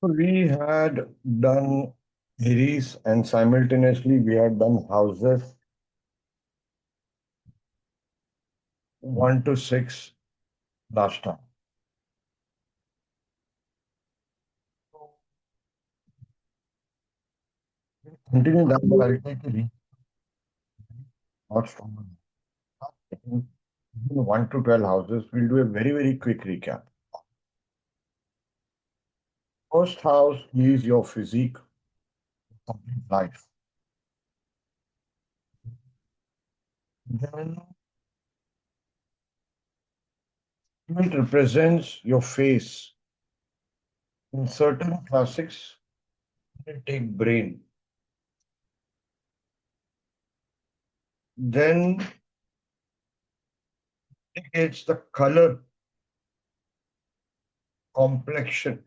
We had done Aries and simultaneously we had done houses 1 to 6 last time. Continue that, but I'll take a not stronger. 1 to 12 houses. We'll do a very quick recap. First house is your physique, complete life. Then it represents your face. In certain classics, they take brain. Then it's the color, complexion.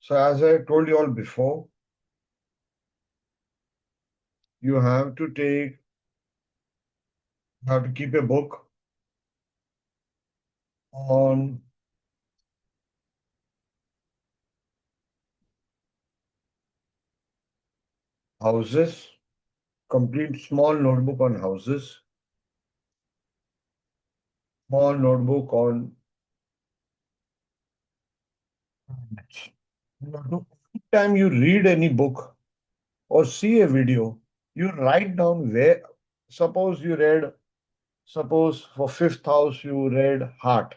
So as I told you all before, you have to keep a book on houses, complete small notebook on houses, small notebook on every time you read any book or see a video, you write down where, suppose for fifth house you read heart.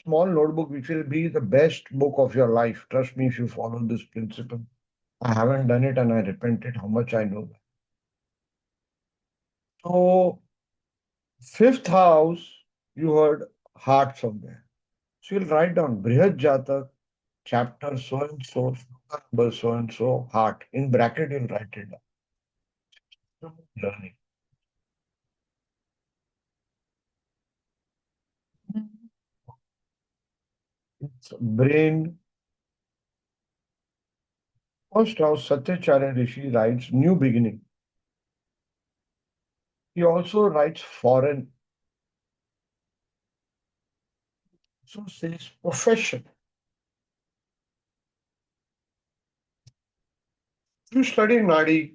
Small notebook which will be the best book of your life. Trust me if you follow this principle. I haven't done it and I repented how much I know that. So fifth house, you heard heart somewhere. So you'll write down Brihad Jatak, chapter so and so, number so and so, heart. In bracket, you'll write it down. Learning. It's brain. First house, Satyacharya Rishi writes new beginning. He also writes foreign. So says profession. If you study Nadi,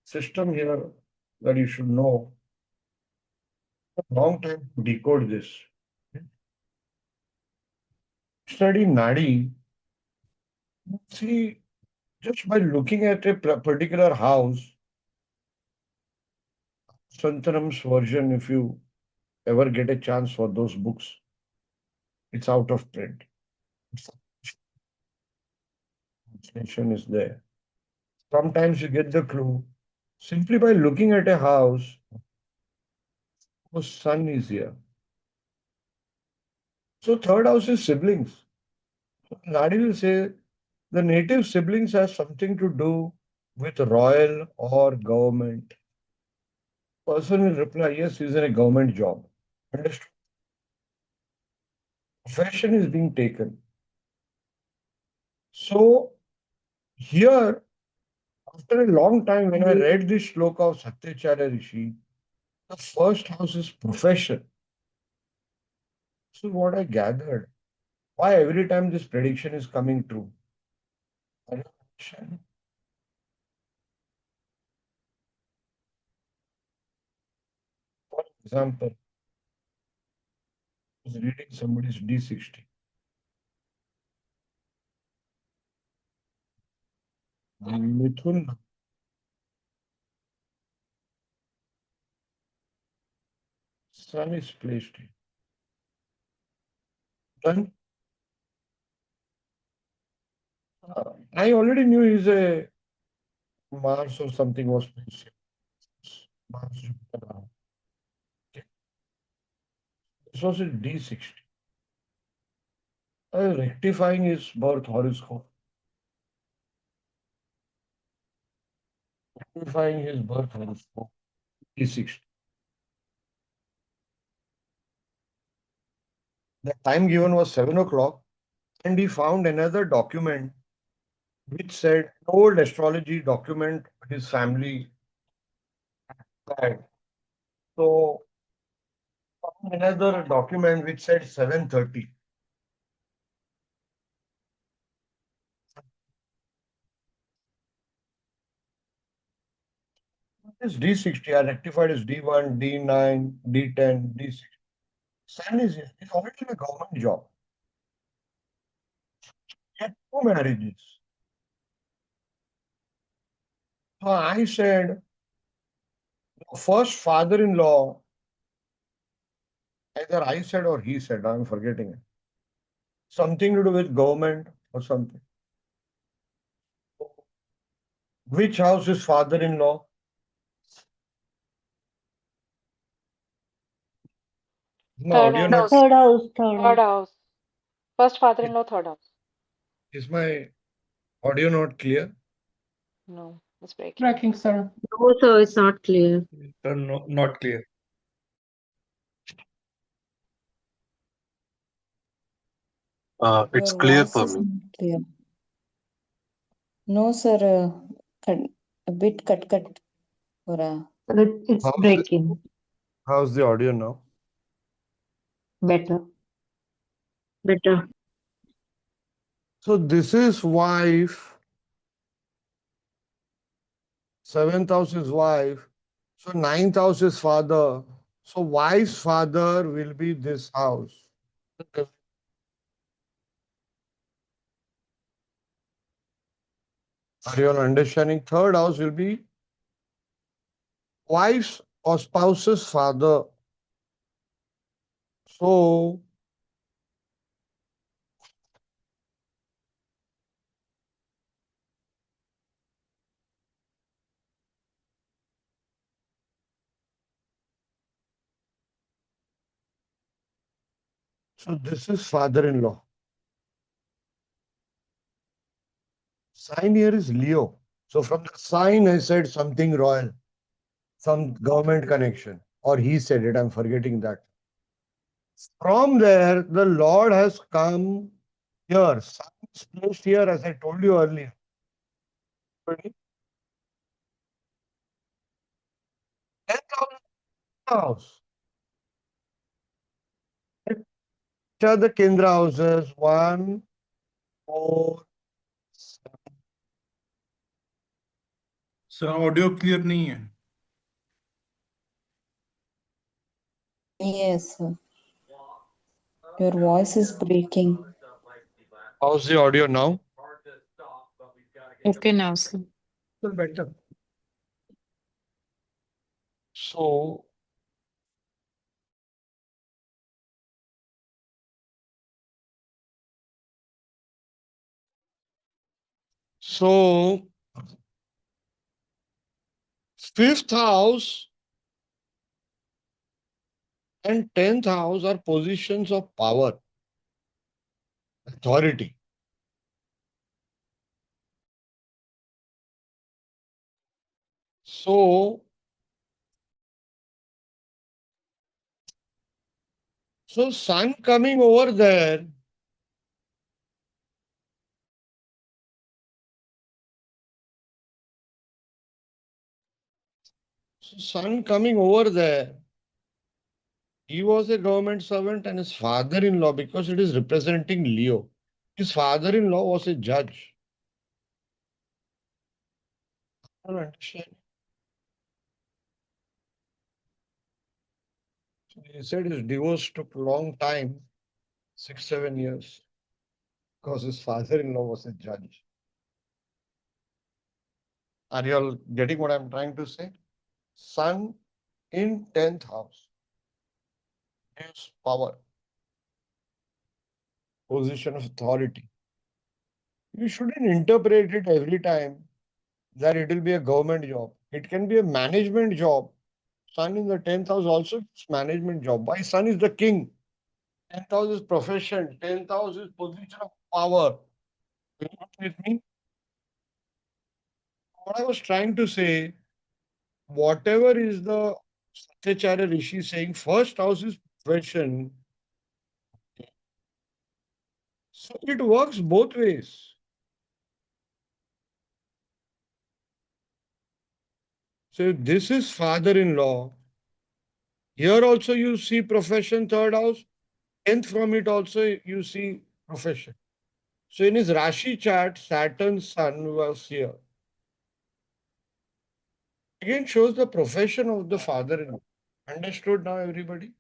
system here that you should know, a long time to decode this. Study Nadi, see, just by looking at a particular house, Santanam's version, if you ever get a chance for those books, it's out of print. Translation is there. Sometimes you get the clue simply by looking at a house, whose sun is here. So third house is siblings. Nadi will say the native siblings has something to do with royal or government. Person will reply, yes, he's in a government job. Understood? Profession is being taken. So here, after a long time, when I read this shloka of Satyacharya Rishi, the first house is profession. So what I gathered, why every time this prediction is coming true? For example, I was reading somebody's D60. Mithun sun is placed here. Then I already knew he's a Mars or something was placed here. Mars, Jupiter. Okay. This was a D60. Rectifying his birth horoscope. Rectifying his birth horoscope. D60. The time given was 7 o'clock, and he found another document which said old astrology document his family Right. So another document which said 7:30. It's D60. I rectified as D1, D9, D10, D6. Son is already a government job. He had two marriages. So I said, first father-in-law, either I said or he said, I'm forgetting it. Something to do with government or something. Which house is father-in-law? My Third audio not house. Third house, third Third house. house. First father-in-law, third house. is my audio not clear? No, it's breaking. Tracking, sir. No, sir, it's not clear. Sir, no, not clear. It's Your clear voice for is me. not clear. No, sir. cut- a bit cut for a But it's How's breaking. how's the audio now? Better. Better. So this is wife, seventh house is wife. So ninth house is father. So wife's father will be this house. Are you all understanding? Third house will be wife's or spouse's father. So this is father-in-law. Sign here is Leo. So from the sign, I said something royal, some government connection, or he said it. I'm forgetting that. From there, the Lord has come here. Sun is placed here, as I told you earlier. 10,000 house. Which are the Kendra houses? 1, 4, sir audio clear नहीं है. yes, sir. Your voice is breaking. how's the audio now? Okay, now, sir. Little better. So, so fifth house and 10th house are positions of power, authority. So sun coming over there. So sun coming over there. He was a government servant and his father-in-law, because it is representing Leo. His father-in-law was a judge. I don't understand. So he said his divorce took long time, 6, 7 years, because his father-in-law was a judge. Are you all getting what I'm trying to say? Sun in 10th house gives power, position of authority. You shouldn't interpret it every time that it will be a government job. It can be a management job. Sun in the 10th house also is management job. Why? Sun is the king. 10th house is profession. 10th house is position of power. You not with me? What I was trying to say, whatever is the Satyacharya Rishi saying, first house is profession. So it works both ways. So this is father-in-law. Here also you see profession, third house. 10th from it also you see profession. So in his Rashi chart, Saturn's sun was here. Again shows the profession of the father-in-law. Understood now, everybody?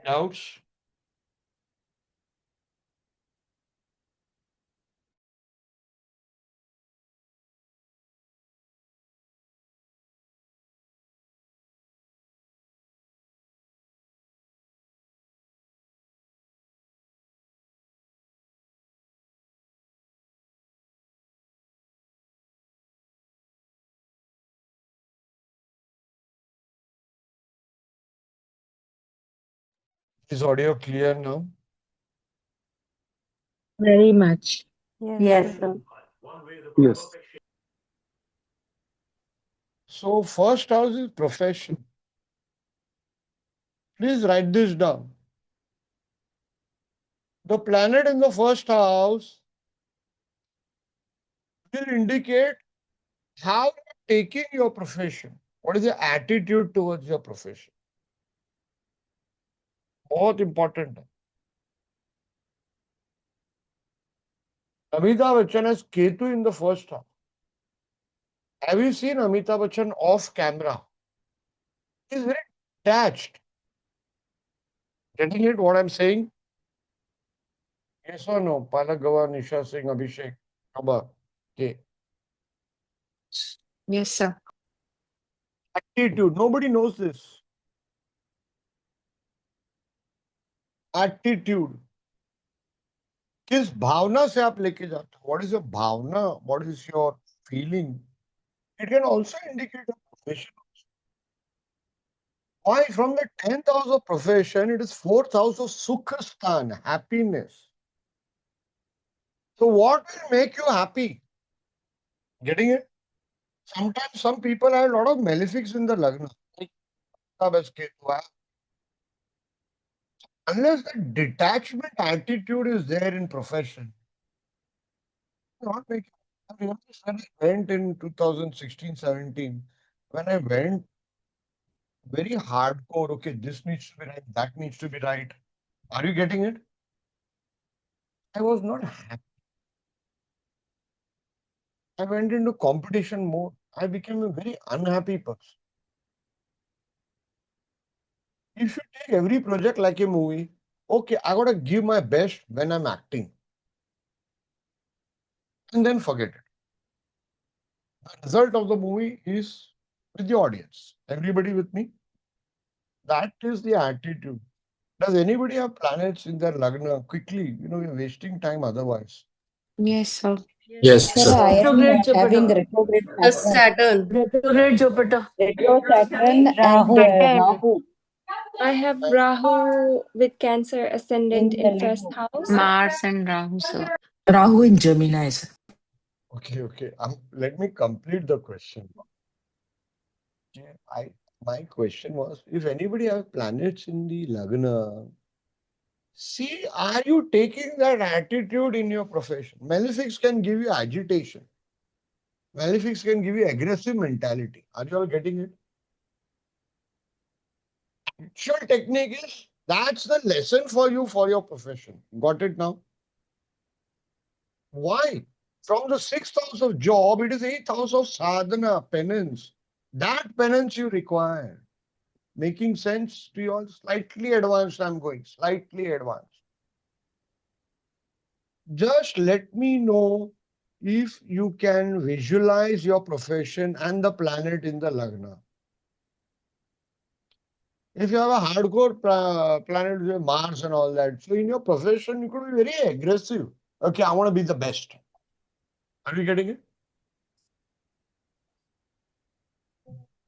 Doubts? Is audio clear now? Very much. Yes, sir. Yes. So first house is profession. Please write this down. The planet in the first house will indicate how you're taking your profession. What is your attitude towards your profession? बहुत important. Amitabh Bachchan has Ketu in the first house. Have you seen Amitabh Bachchan off camera? He's very detached. Getting it what I'm saying? Yes or no? Palak Gawar, Nisha Singh, Abhishek, Kaba. Okay. Yes, sir. Attitude. Nobody knows this. Attitude. किस भावना से आप लेके जाते हो? What is your bhavna? What is your feeling? It can also indicate a profession. Why? From the 10th house of profession, it is 4th house of Sukhastan, happiness. So what will make you happy? Getting it? Sometimes some people have a lot of malefics in the lagna. Like Ketu. Unless the detachment attitude is there in profession, not make. I remember when I went in 2016-17, when I went very hardcore, okay, this needs to be right, that needs to be right. Are you getting it? I was not happy. I went into competition mode. I became a very unhappy person. You should take every project like a movie. Okay, I gotta give my best when I'm acting. And then forget it. The result of the movie is with the audience. Everybody with me? That is the attitude. Does anybody have planets in their lagna? Quickly, you're wasting time otherwise. Yes, sir. Yes, Sir, sir. I am Retrograde having Jupiter. retrograde Saturn, Saturn. Retrograde Jupiter. retro Saturn and Rahu I have Rahu with Cancer ascendant in the in first Leo. house. Mars and Rahu, sir. Rahu in Gemini, sir. Okay. Let me complete the question. Okay, my question was, if anybody have planets in the lagna, see, are you taking that attitude in your profession? Malefics can give you agitation. Malefics can give you aggressive mentality. Are you all getting it? Actual technique is, that's the lesson for you for your profession. Got it now? Why? From the 6th house of job, it is 8th house of sadhana, penance. That penance you require. Making sense to you all? Slightly advanced, I'm going. Slightly advanced. Just let me know if you can visualize your profession and the planet in the lagna. If you have a hardcore planet with Mars and all that, so in your profession, you could be very aggressive. Okay, I want to be the best. Are you getting it?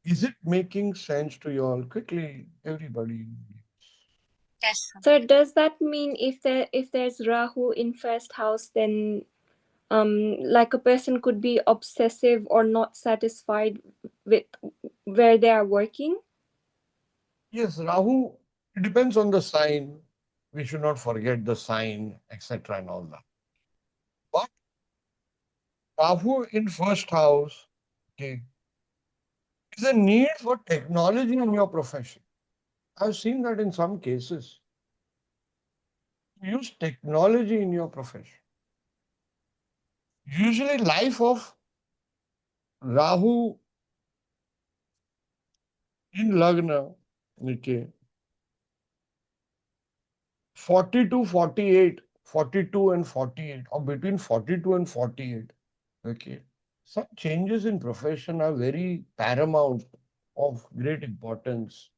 Is it making sense to you all? Quickly, everybody. Yes, sir. So does that mean if there's Rahu in first house, then like a person could be obsessive or not satisfied with where they are working? Yes, Rahu, it depends on the sign. We should not forget the sign, etc. and all that. But Rahu in first house, okay, is a need for technology in your profession. I've seen that in some cases. Use technology in your profession. Usually, life of Rahu in Lagna, okay, 42, 48, 42 and 48, or between 42 and 48, okay. Some changes in profession are very paramount of great importance.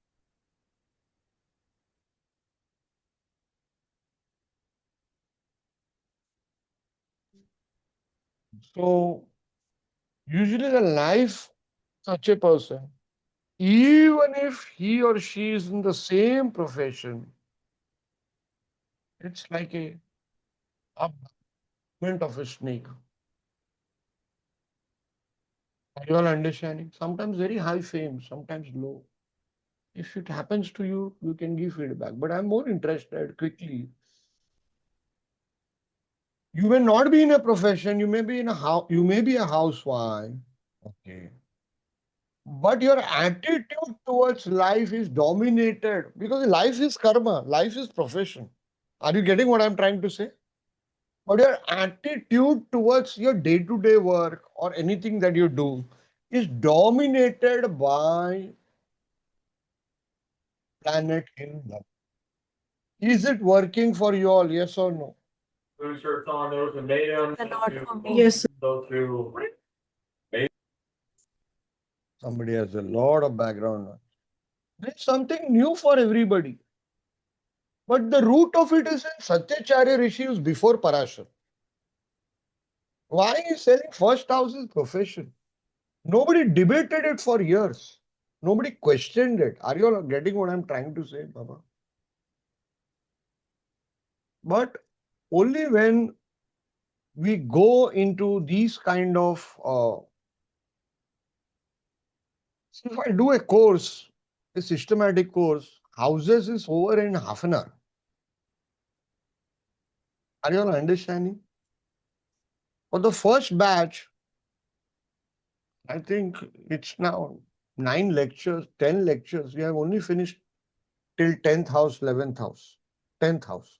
So, usually the life such a person, even if he or she is in the same profession, it's like a movement of a snake. Are you all understanding? Sometimes very high fame, sometimes low. If it happens to you, you can give feedback. But I'm more interested quickly. You may not be in a profession, you may be in a house, you may be a housewife. Okay. But your attitude towards life is dominated because life is karma, life is profession. Are you getting what I'm trying to say? But your attitude towards your day-to-day work or anything that you do is dominated by planet in love. Is it working for you all? Yes or no? Blue shirts on, those and made them. Not for me. Yes. Go to. Somebody has a lot of background noise. There's something new for everybody. But the root of it is in Satyacharya Rishi's before Parashar. Why is selling first house is profession? Nobody debated it for years. Nobody questioned it. Are you all getting what I'm trying to say, Baba? But only when we go into these kind of so if I do a course, a systematic course, houses is over in half an hour. Are you all understanding? For the first batch, I think it's now 9 lectures, 10 lectures. We have only finished till 10th house, 11th house, 10th house.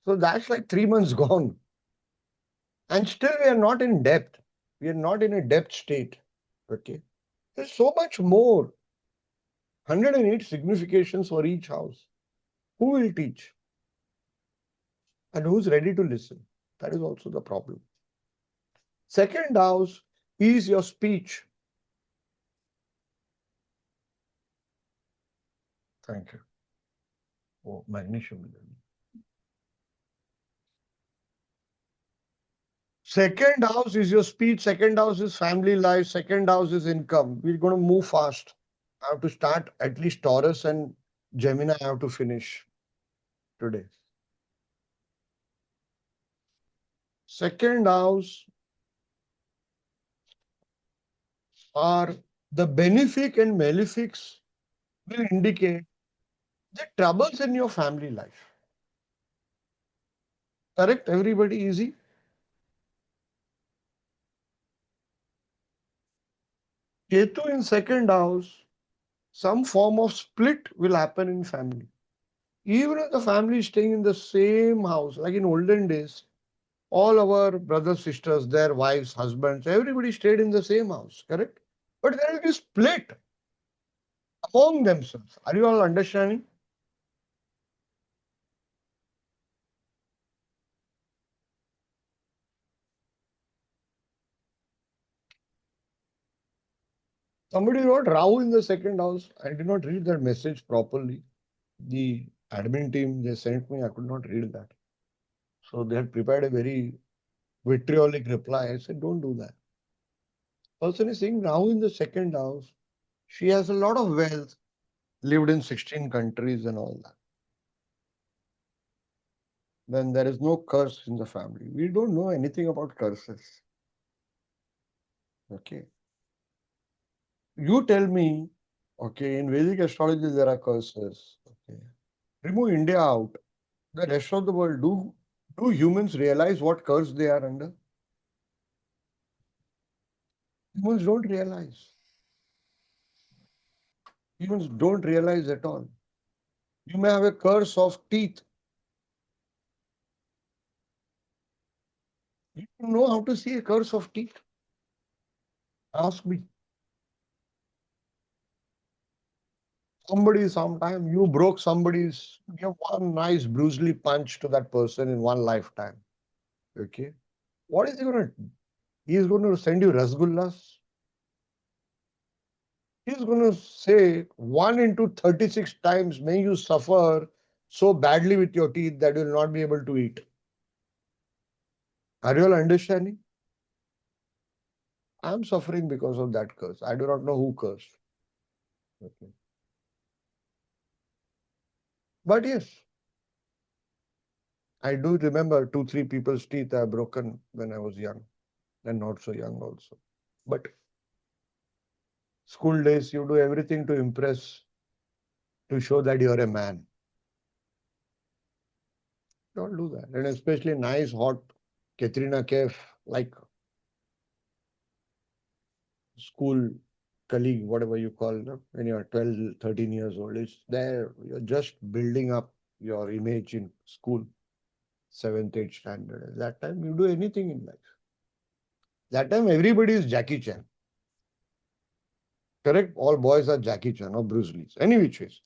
So that's like 3 months gone. And still we are not in depth. We are not in a depth state. Okay. There's so much more. 108 significations for each house. Who will teach? And who's ready to listen? That is also the problem. Second house is your speech. Thank you. Oh, magnesium. Second house is your speech. Second house is family life. Second house is income. We're going to move fast. I have to start at least Taurus and Gemini. I have to finish today. Second house are the benefic and malefics will indicate the troubles in your family life. Correct? Everybody easy? Ketu in second house, some form of split will happen in family. Even if the family is staying in the same house, like in olden days, all our brothers, sisters, their wives, husbands, everybody stayed in the same house, correct? But there will be split among themselves. Are you all understanding? Somebody wrote Rahu in the second house. I did not read that message properly. The admin team, they sent me, I could not read that. So they had prepared a very vitriolic reply. I said, don't do that. Person is saying Rahu in the second house. She has a lot of wealth, lived in 16 countries and all that. Then there is no curse in the family. We don't know anything about curses. Okay. You tell me, okay, in Vedic astrology there are curses. Okay. Remove India out. The rest of the world, do humans realize what curse they are under? Humans don't realize. Humans don't realize at all. You may have a curse of teeth. You don't know how to see a curse of teeth. Ask me. Somebody, sometime you broke somebody's, give one nice Bruce Lee punch to that person in one lifetime. Okay. What is he going to do? He is going to send you rasgullas. He is going to say 1 into 36 times, may you suffer so badly with your teeth that you will not be able to eat. Are you all understanding? I am suffering because of that curse. I do not know who cursed. Okay. But yes, I do remember 2-3 people's teeth I have broken when I was young and not so young also. But school days, you do everything to impress, to show that you are a man. Don't do that. And especially nice, hot Katrina Kaif, like school colleague, whatever you call them, when you're 12, 13 years old, it's there. You're just building up your image in school, 7th, 8th standard. At that time, you do anything in life. That time, everybody is Jackie Chan. Correct? All boys are Jackie Chan or Bruce Lee. Any which ways.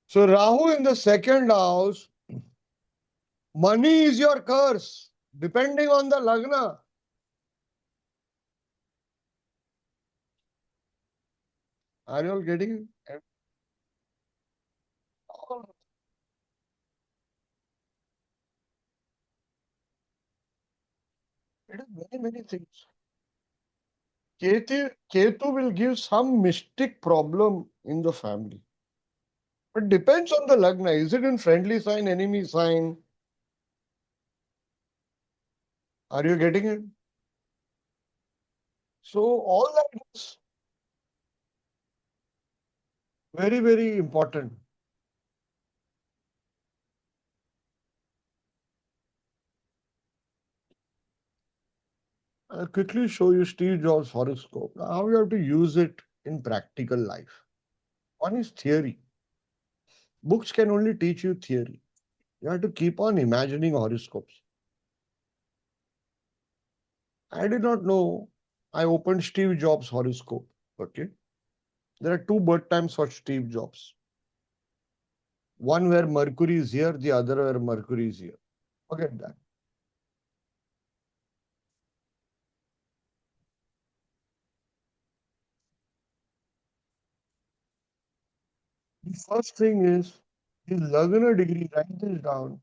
So Rahu in the second house, money is your curse, depending on the Lagna. Are you all getting it? It is many, many things. Ketu will give some mystic problem in the family. But depends on the Lagna. Is it in friendly sign, enemy sign? Are you getting it? So all that is very, very important. I'll quickly show you Steve Jobs' horoscope. Now, how you have to use it in practical life. One is theory. Books can only teach you theory. You have to keep on imagining horoscopes. I did not know. I opened Steve Jobs' horoscope. Okay. There are 2 birth times for Steve Jobs. One where Mercury is here, the other where Mercury is here. Forget that. The first thing is his Lagna degree, write this down,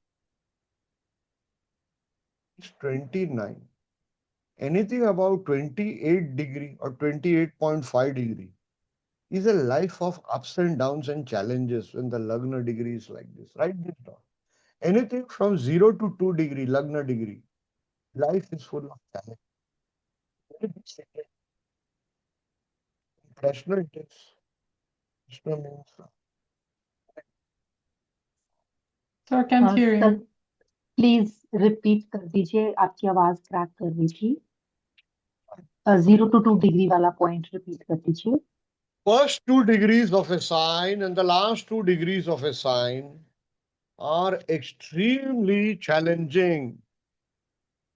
is 29. Anything about 28 degree or 28.5 degree is a life of ups and downs and challenges when the Lagna degree is like this. Write this down. Anything from 0 to 2 degree, Lagna degree, life is full of challenges. Very big secret. Krishna it is. Krishna means Sir, can't hear Sir, you. Please repeat कर दीजिए, आपकी आवाज crack कर रही थी. 0 to 2 degree वाला point repeat कर दीजिए. first 2 degrees of a sign and the last 2 degrees of a sign are extremely challenging.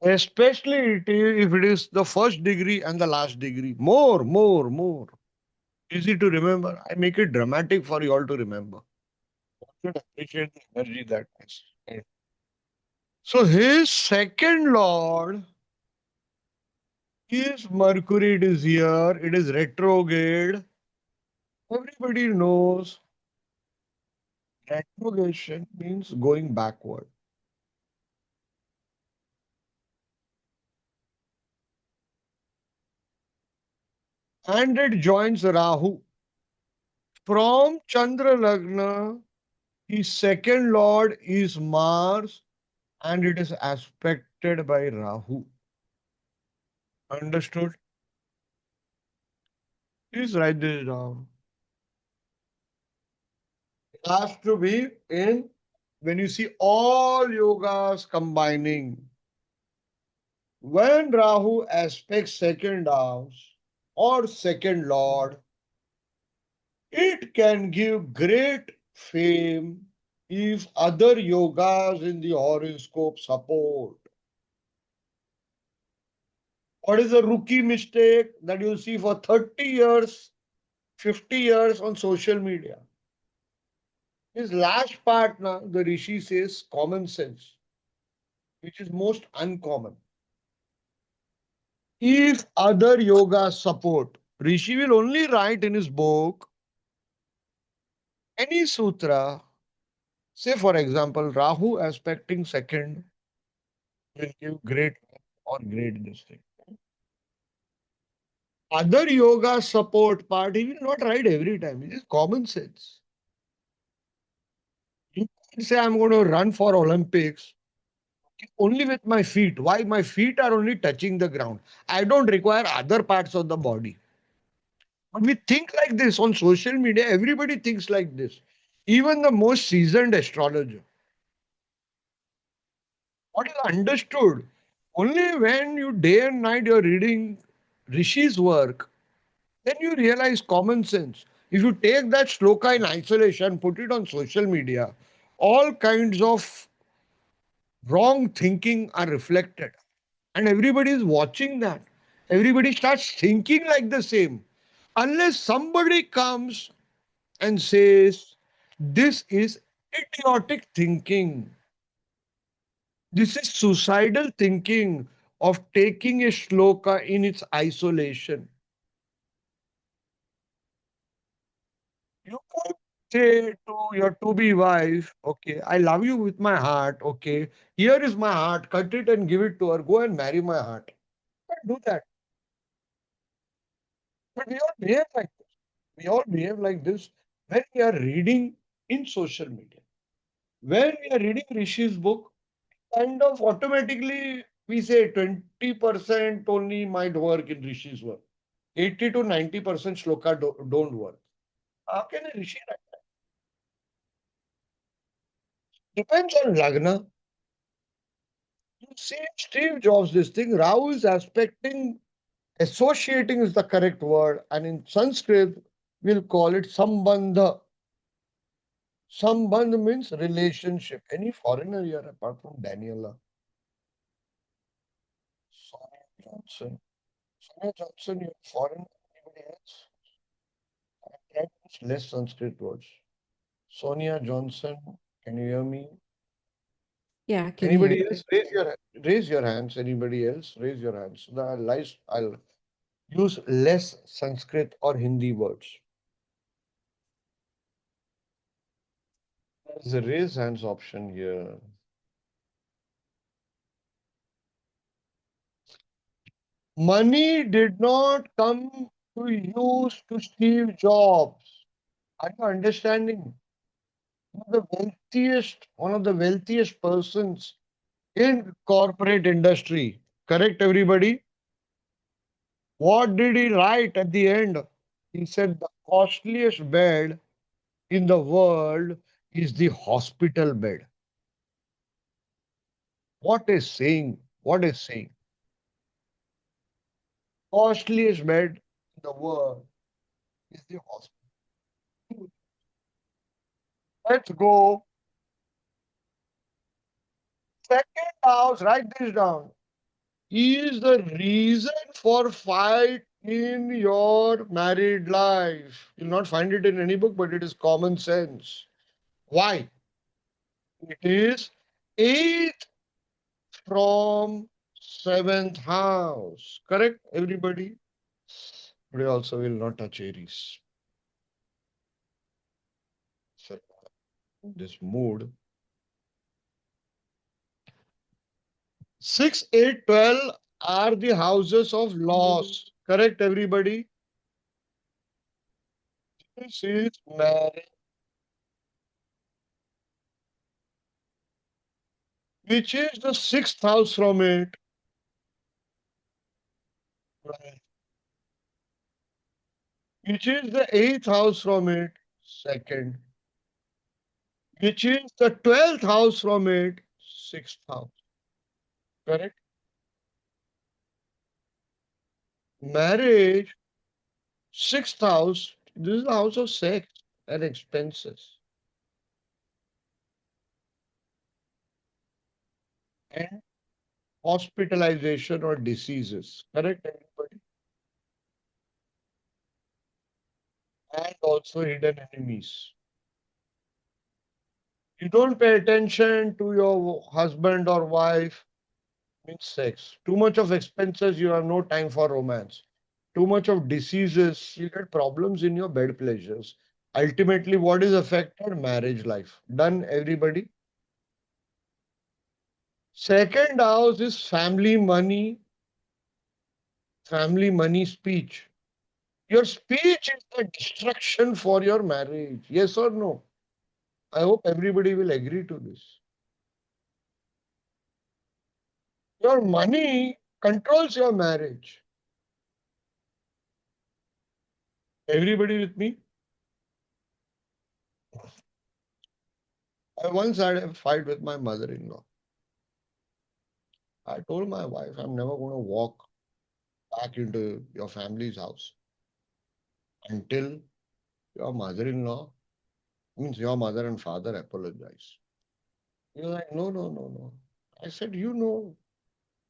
Especially if it is the first degree and the last degree. More. Easy to remember. I make it dramatic for you all to remember. You should appreciate the energy that is. So his second lord is Mercury. It is here. It is retrograde. Everybody knows retrogression means going backward. And it joins Rahu. From Chandra Lagna, his second lord is Mars and it is aspected by Rahu. Understood? Please write this down. It has to be in, when you see all yogas combining, when Rahu aspects second house or second lord, it can give great fame if other yogas in the horoscope support. What is a rookie mistake that you'll see for 30 years, 50 years on social media? His last part now, the Rishi says common sense, which is most uncommon. If other yogas support, Rishi will only write in his book any sutra, say for example, Rahu aspecting second will give great or great this thing. Other yoga support part, he will not write every time. It is common sense. You can say, I'm going to run for Olympics only with my feet. Why? My feet are only touching the ground. I don't require other parts of the body. But we think like this on social media. Everybody thinks like this. Even the most seasoned astrologer. What is understood? Only when you day and night you're reading Rishi's work, then you realize common sense. If you take that shloka in isolation, put it on social media, all kinds of wrong thinking are reflected. And everybody is watching that. Everybody starts thinking like the same. Unless somebody comes and says, this is idiotic thinking. This is suicidal thinking of taking a shloka in its isolation. You could say to your to-be wife, okay, I love you with my heart, okay, here is my heart, cut it and give it to her, go and marry my heart. You can't do that. But we all behave like this. We all behave like this when we are reading in social media. When we are reading Rishi's book, kind of automatically we say 20% only might work in Rishi's work. 80 to 90% shloka don't work. How can a Rishi write that? Depends on Lagna. You see Steve Jobs, this thing, Rahu is aspecting, associating is the correct word, and in Sanskrit, we'll call it sambandha. Sambandh means relationship. Any foreigner here apart from Daniela? Sonia Johnson. Sonia Johnson, you're foreigner. Anybody else? I tried to use less Sanskrit words. Sonia Johnson, can you hear me? Yeah, I can Anybody hear. else? Raise your hands. Anybody else? Raise your hands. I'll use less Sanskrit or Hindi words. There's a raise hands option here. Money did not come to use to Steve Jobs. Are you understanding? One of the wealthiest persons in corporate industry. Correct, everybody? What did he write at the end? He said the costliest bed in the world is the hospital bed. What is saying? What is saying? Costliest bed in the world is the hospital. Let's go. Second house, write this down, is the reason for fight in your married life. You'll not find it in any book, but it is common sense. Why? It is 8th from 7th house. Correct, everybody? Today also will not touch Aries. So, this mood. 6, 8, 12 are the houses of loss. Correct, everybody? This is marriage. Which is the 6th house from it? Right. Which is the 8th house from it? Second. Which is the 12th house from it? 6th house. Correct? Marriage, sixth house, this is the house of sex and expenses. And hospitalization or diseases. Correct, everybody? And also hidden enemies. You don't pay attention to your husband or wife, means sex. Too much of expenses, you have no time for romance. Too much of diseases, you get problems in your bed pleasures. Ultimately, what is affected? Marriage life. Done, everybody? Second house is family money speech. Your speech is the destruction for your marriage. Yes or no? I hope everybody will agree to this. Your money controls your marriage. Everybody with me? I once had a fight with my mother-in-law. I told my wife, I'm never going to walk back into your family's house until your mother-in-law, means your mother and father, apologize. You're like, no, no, no, no. I said, you know,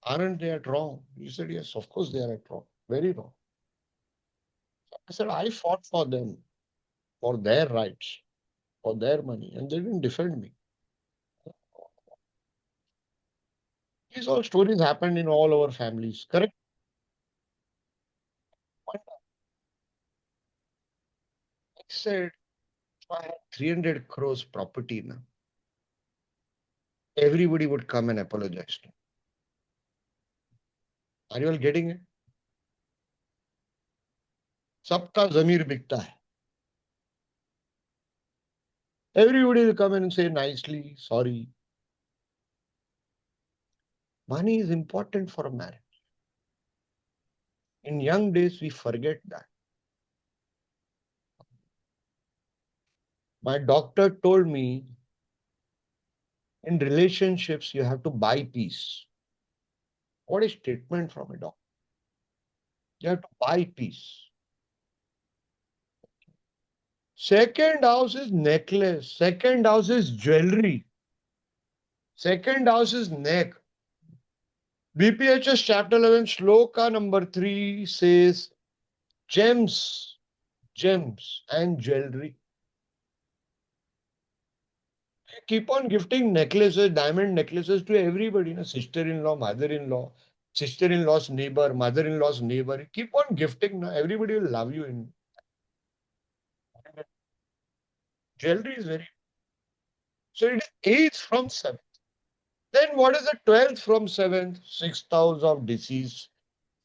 aren't they at wrong? He said, yes, of course they are at wrong. Very wrong. I said, I fought for them, for their rights, for their money, and they didn't defend me. These all stories happened in all our families, correct? I said, if I had 300 crores property now, everybody would come and apologize to me. Are you all getting it? Sabka zamir bikta hai. Everybody will come in and say nicely, sorry. Money is important for a marriage. In young days, we forget that. My doctor told me in relationships, you have to buy peace. What is statement from a doctor? You have to buy peace. Second house is necklace. Second house is jewelry. Second house is neck. BPHS chapter 11, shloka number 3 says gems, gems and jewelry. Keep on gifting necklaces, diamond necklaces to everybody. Sister-in-law, mother-in-law, sister-in-law's neighbor, mother-in-law's neighbor. Keep on gifting. Everybody will love you. Jewelry is very. So it is 8th from 7th. Then what is the 12th from 7th? 6th house of disease,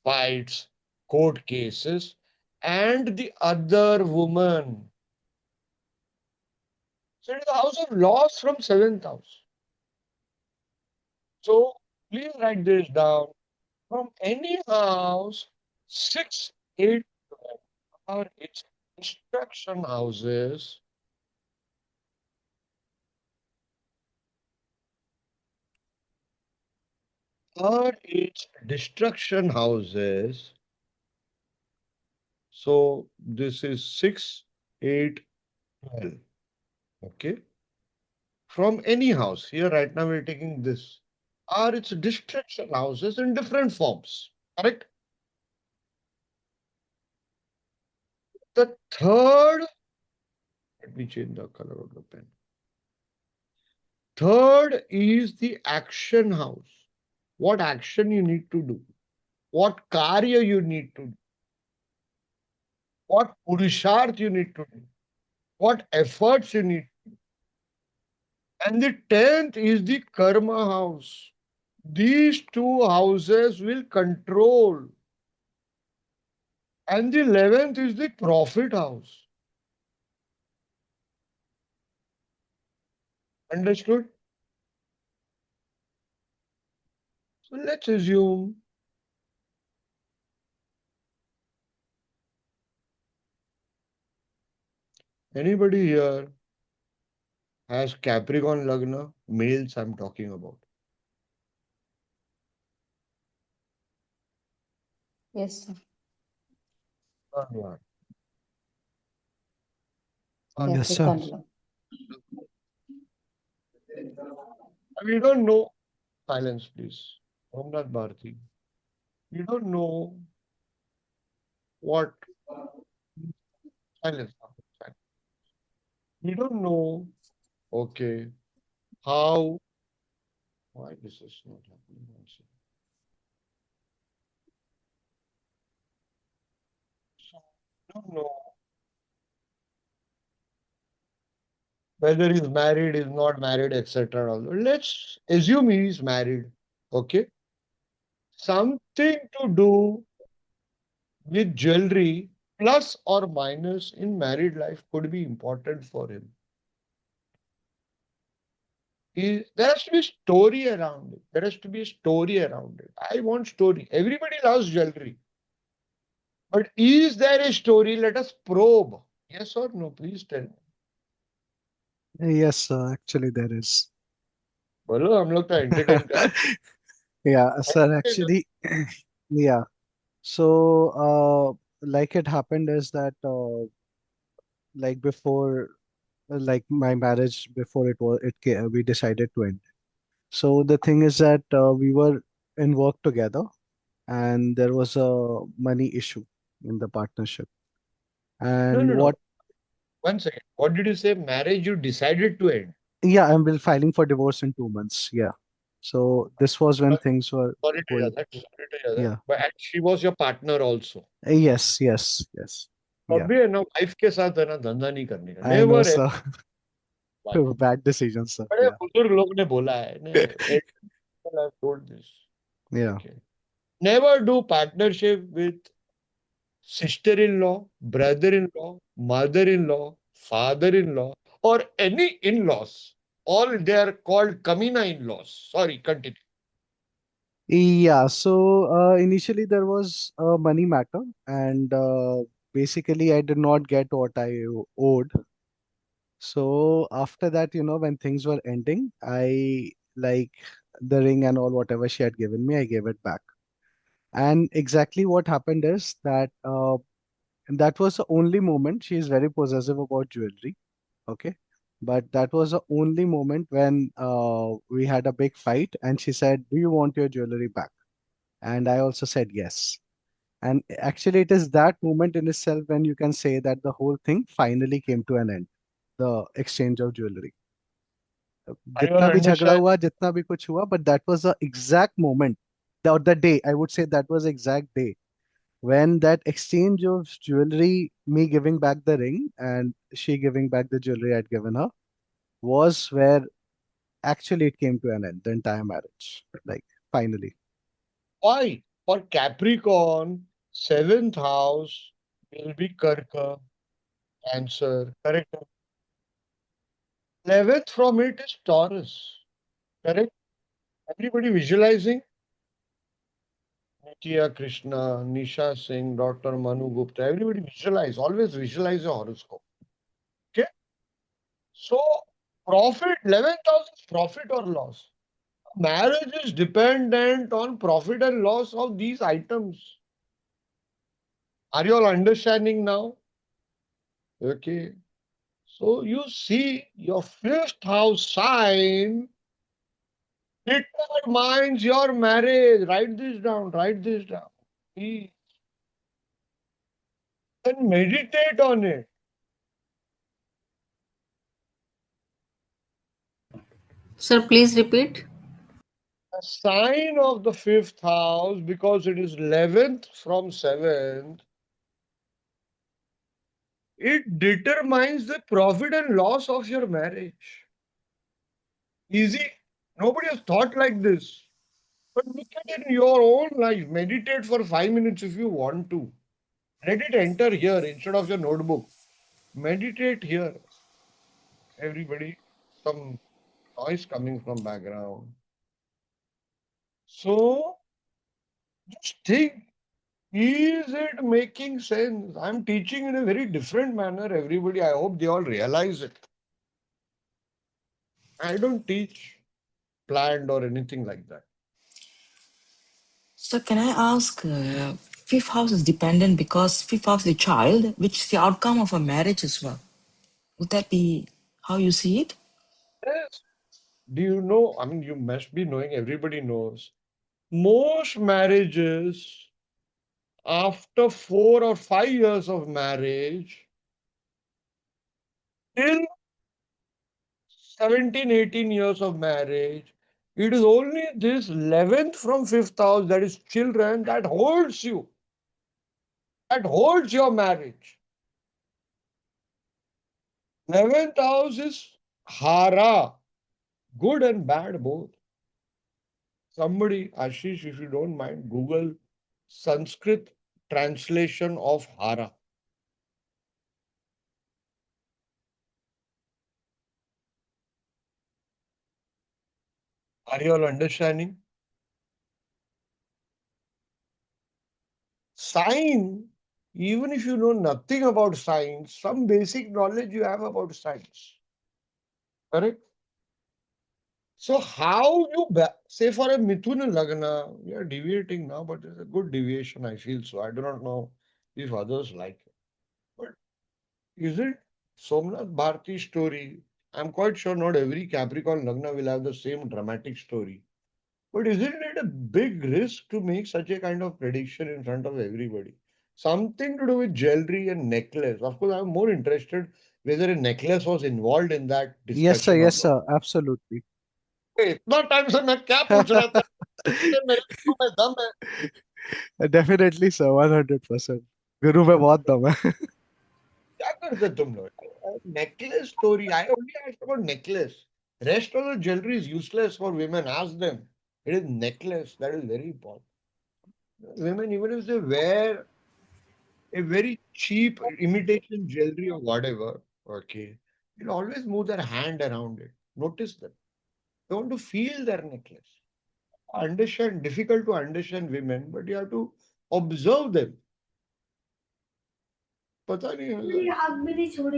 fights, court cases, and the other woman. So it is the house of loss from 7th house. So please write this down. From any house, 6, 8, 12 are its instruction houses. Are its destruction houses. So this is 6, 8, 12. Okay. From any house, here right now we're taking this, are its destruction houses in different forms. Correct? The third, let me change the color of the pen. Third is the action house. What action you need to do? What karya you need to do? What purusharth you need to do? What efforts you need to do? And the 10th is the karma house. These two houses will control. And the 11th is the profit house. Understood? So let's assume anybody here has Capricorn Lagna, males I'm talking about. Yes, sir. Dhanyavad. Yes, sir. Dhanyavad. We don't know. Silence, please. Omnath Bharati. We don't know what. Silence. Silence. We don't know. Okay. How. Why this is not happening? One second. So, we don't know whether he's married, is not married, etc. Let's assume he is married. Okay. Something to do with jewelry, plus or minus in married life, could be important for him. There has to be a story around it. There has to be a story around it. I want story. Everybody loves jewelry. But is there a story? Let us probe. Yes or no? Please tell me. Yes, sir. Actually, there is. बोलो हम लोग तो entertain कर Yeah, sir. रहे हैं। Actually, yeah. So, like it happened is that, like before, like my marriage, before we decided to end. So the thing is that we were in work together, and there was a money issue in the partnership. No, And no, no. what? One second. What did you say? Marriage you decided to end. Yeah, I'm filing for divorce in 2 months. Yeah. So this was when things were Sorry to hear going. that. Sorry to hear that. Yeah. But and she was your partner also. Yes, yes, yes. Yeah. अभी है ना wife के साथ है ना धंधा नहीं करने का. I know, Never sir. ever. Bad decision, sir. बड़े Yeah. बुजुर्ग लोग ने बोला है. People have told this. Yeah. Okay. Never do partnership with sister-in-law, brother-in-law, mother-in-law, father-in-law, or any in-laws. All they are called Kamina in-laws. Sorry, continue. Yeah, so initially there was a money matter, and basically I did not get what I owed. So after that, when things were ending, I like the ring and all whatever she had given me, I gave it back. And exactly what happened is that that was the only moment. She is very possessive about jewelry. Okay. But that was the only moment when we had a big fight, and she said, "Do you want your jewelry back?" And I also said yes. And actually, it is that moment in itself when you can say that the whole thing finally came to an end, the exchange of jewelry. I जितना will भी झगड़ा understand. हुआ, जितना भी कुछ हुआ, but that was the exact moment, the day, I would say that was the exact day when that exchange of jewelry, me giving back the ring and she giving back the jewelry I'd given her, was where actually it came to an end, the entire marriage, like finally. Why? For Capricorn, 7th house will be Karka, Cancer, correct? 11th from it is Taurus, correct? Everybody visualizing? Nitya Krishna, Nisha Singh, Dr. Manu Gupta, everybody visualize, always visualize your horoscope. Okay? So, profit, 11th house is profit or loss. Marriage is dependent on profit and loss of these items. Are you all understanding now? Okay. So you see your 5th house sign determines your marriage. Write this down. Write this down. Please. And meditate on it. Sir, please repeat. The sign of the 5th house, because it is 11th from 7th, it determines the profit and loss of your marriage. Easy. Nobody has thought like this. But look at it in your own life. Meditate for 5 minutes if you want to. Let it enter here instead of your notebook. Meditate here. Everybody, some noise coming from background. So, just think, is it making sense? I'm teaching in a very different manner, everybody. I hope they all realize it. I don't teach planned or anything like that. So can I ask, fifth house is dependent because fifth house is a child, which is the outcome of a marriage as well. Would that be how you see it? Yes. Do you know? I mean, you must be knowing, everybody knows. Most marriages, after 4 or 5 years of marriage, till 17, 18 years of marriage, it is only this 11th from 5th house, that is children, that holds you, that holds your marriage. 11th house is hara, good and bad both. Somebody, Ashish, if you don't mind, Google Sanskrit translation of hara. Are you all understanding? Sign, even if you know nothing about science, some basic knowledge you have about science. Correct? So how you say for a Mithuna Lagna, we are deviating now, but it's a good deviation, I feel so. I do not know if others like it. But is it Somnath Bharti story? I'm quite sure not every Capricorn Lagna will have the same dramatic story. But isn't it a big risk to make such a kind of prediction in front of everybody? Something to do with jewelry and necklace. Of course, I'm more interested whether a necklace was involved in that Yes, sir. discussion or Yes, not. sir. Absolutely. इतना time से मैं क्या पूछ रहा था ये मेरे गुरु में दम है Definitely, sir. 100%. गुरु में बहुत दम है. क्या करते तुम लोग necklace story I only asked about necklace rest of the jewelry is useless for women ask them it is necklace that is very important women even if they wear a very cheap imitation jewelry or whatever okay you'll always move their hand around it notice them they want to feel their necklace understand difficult to understand women but you have to observe them पता नहीं Sir,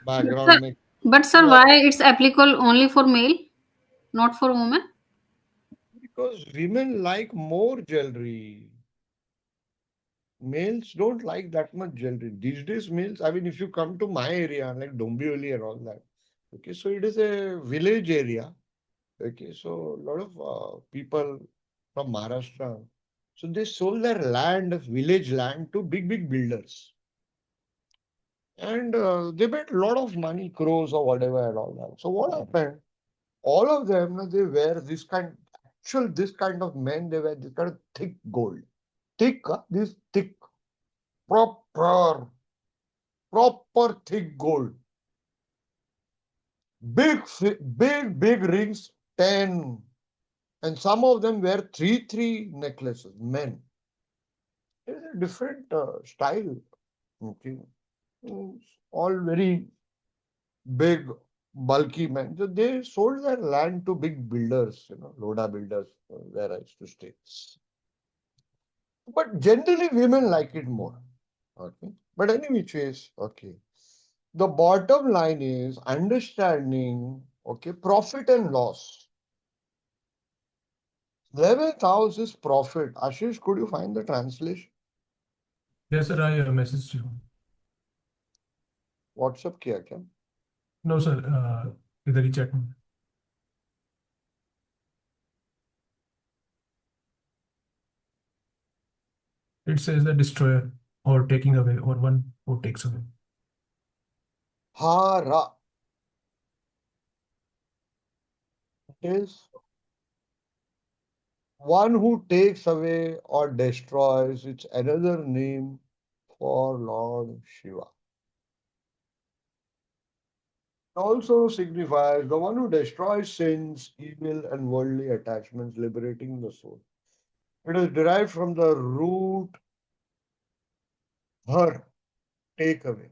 background में but sir, why it's applicable only for male, not for women? because women like more jewelry. Males don't like that much jewelry. These days, males, I mean, if you come to my area, like Dombioli and all that, okay, so it is a village area. Okay, so a lot of people from Maharashtra, so they sold their land, village land, to big, big builders. And they made a lot of money, crores or whatever and all that. So what happened? All of them, they wear this kind, this kind of men, they wear this kind of thick gold. Thick, this thick, proper, proper thick gold. Big, big rings, 10. And some of them wear three necklaces, men. It is a different style. Okay. All very big, bulky men. So they sold their land to big builders, Loda builders, where I used to stay. But generally, women like it more. Okay. But anyway, okay. The bottom line is understanding, okay, profit and loss. 11th house is profit. Ashish, could you find the translation? Yes, sir, I messaged you. WhatsApp किया क्या? No, sir, इधर ही chat में. It says the destroyer or taking away or one who takes away. Hara. It is one who takes away or destroys. It's another name for Lord Shiva. Also signifies the one who destroys sins, evil, and worldly attachments, liberating the soul. It is derived from the root har, take away.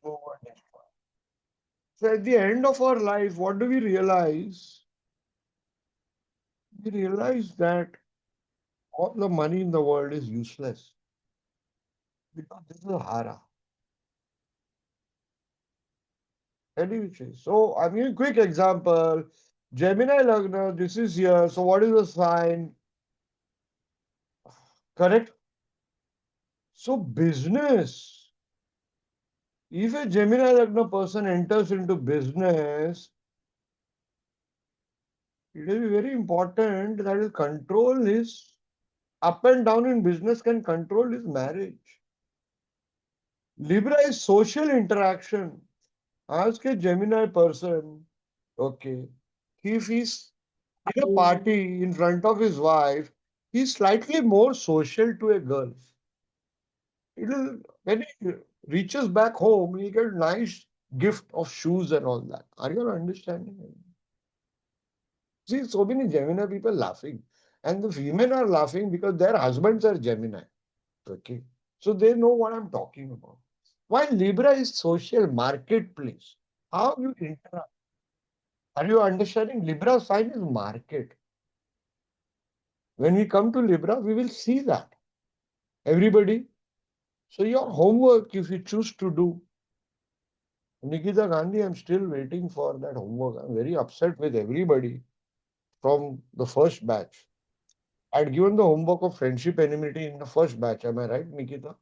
Remove or destroy. So at the end of our life, what do we realize? We realize that all the money in the world is useless because this is a hara. Anyway, so I mean, quick example. Gemini Lagna, this is here. So what is the sign? Correct? So business. If a Gemini Lagna person enters into business, it will be very important that his control his up and down in business can control his marriage. Libra is social interaction. Ask a Gemini person, okay, if he's in a party in front of his wife, he's slightly more social to a girl. It'll when he reaches back home, he get nice gift of shoes and all that. Are you understanding? See, so many Gemini people laughing, and the women are laughing because their husbands are Gemini. Okay, so they know what I'm talking about. While Libra is social marketplace, how you interact? Are you understanding? Libra sign is market. When we come to Libra, we will see that. Everybody. So your homework, if you choose to do, Nikita Gandhi, I'm still waiting for that homework. I'm very upset with everybody from the first batch. I'd given the homework of friendship enmity in the first batch. Am I right, Nikita?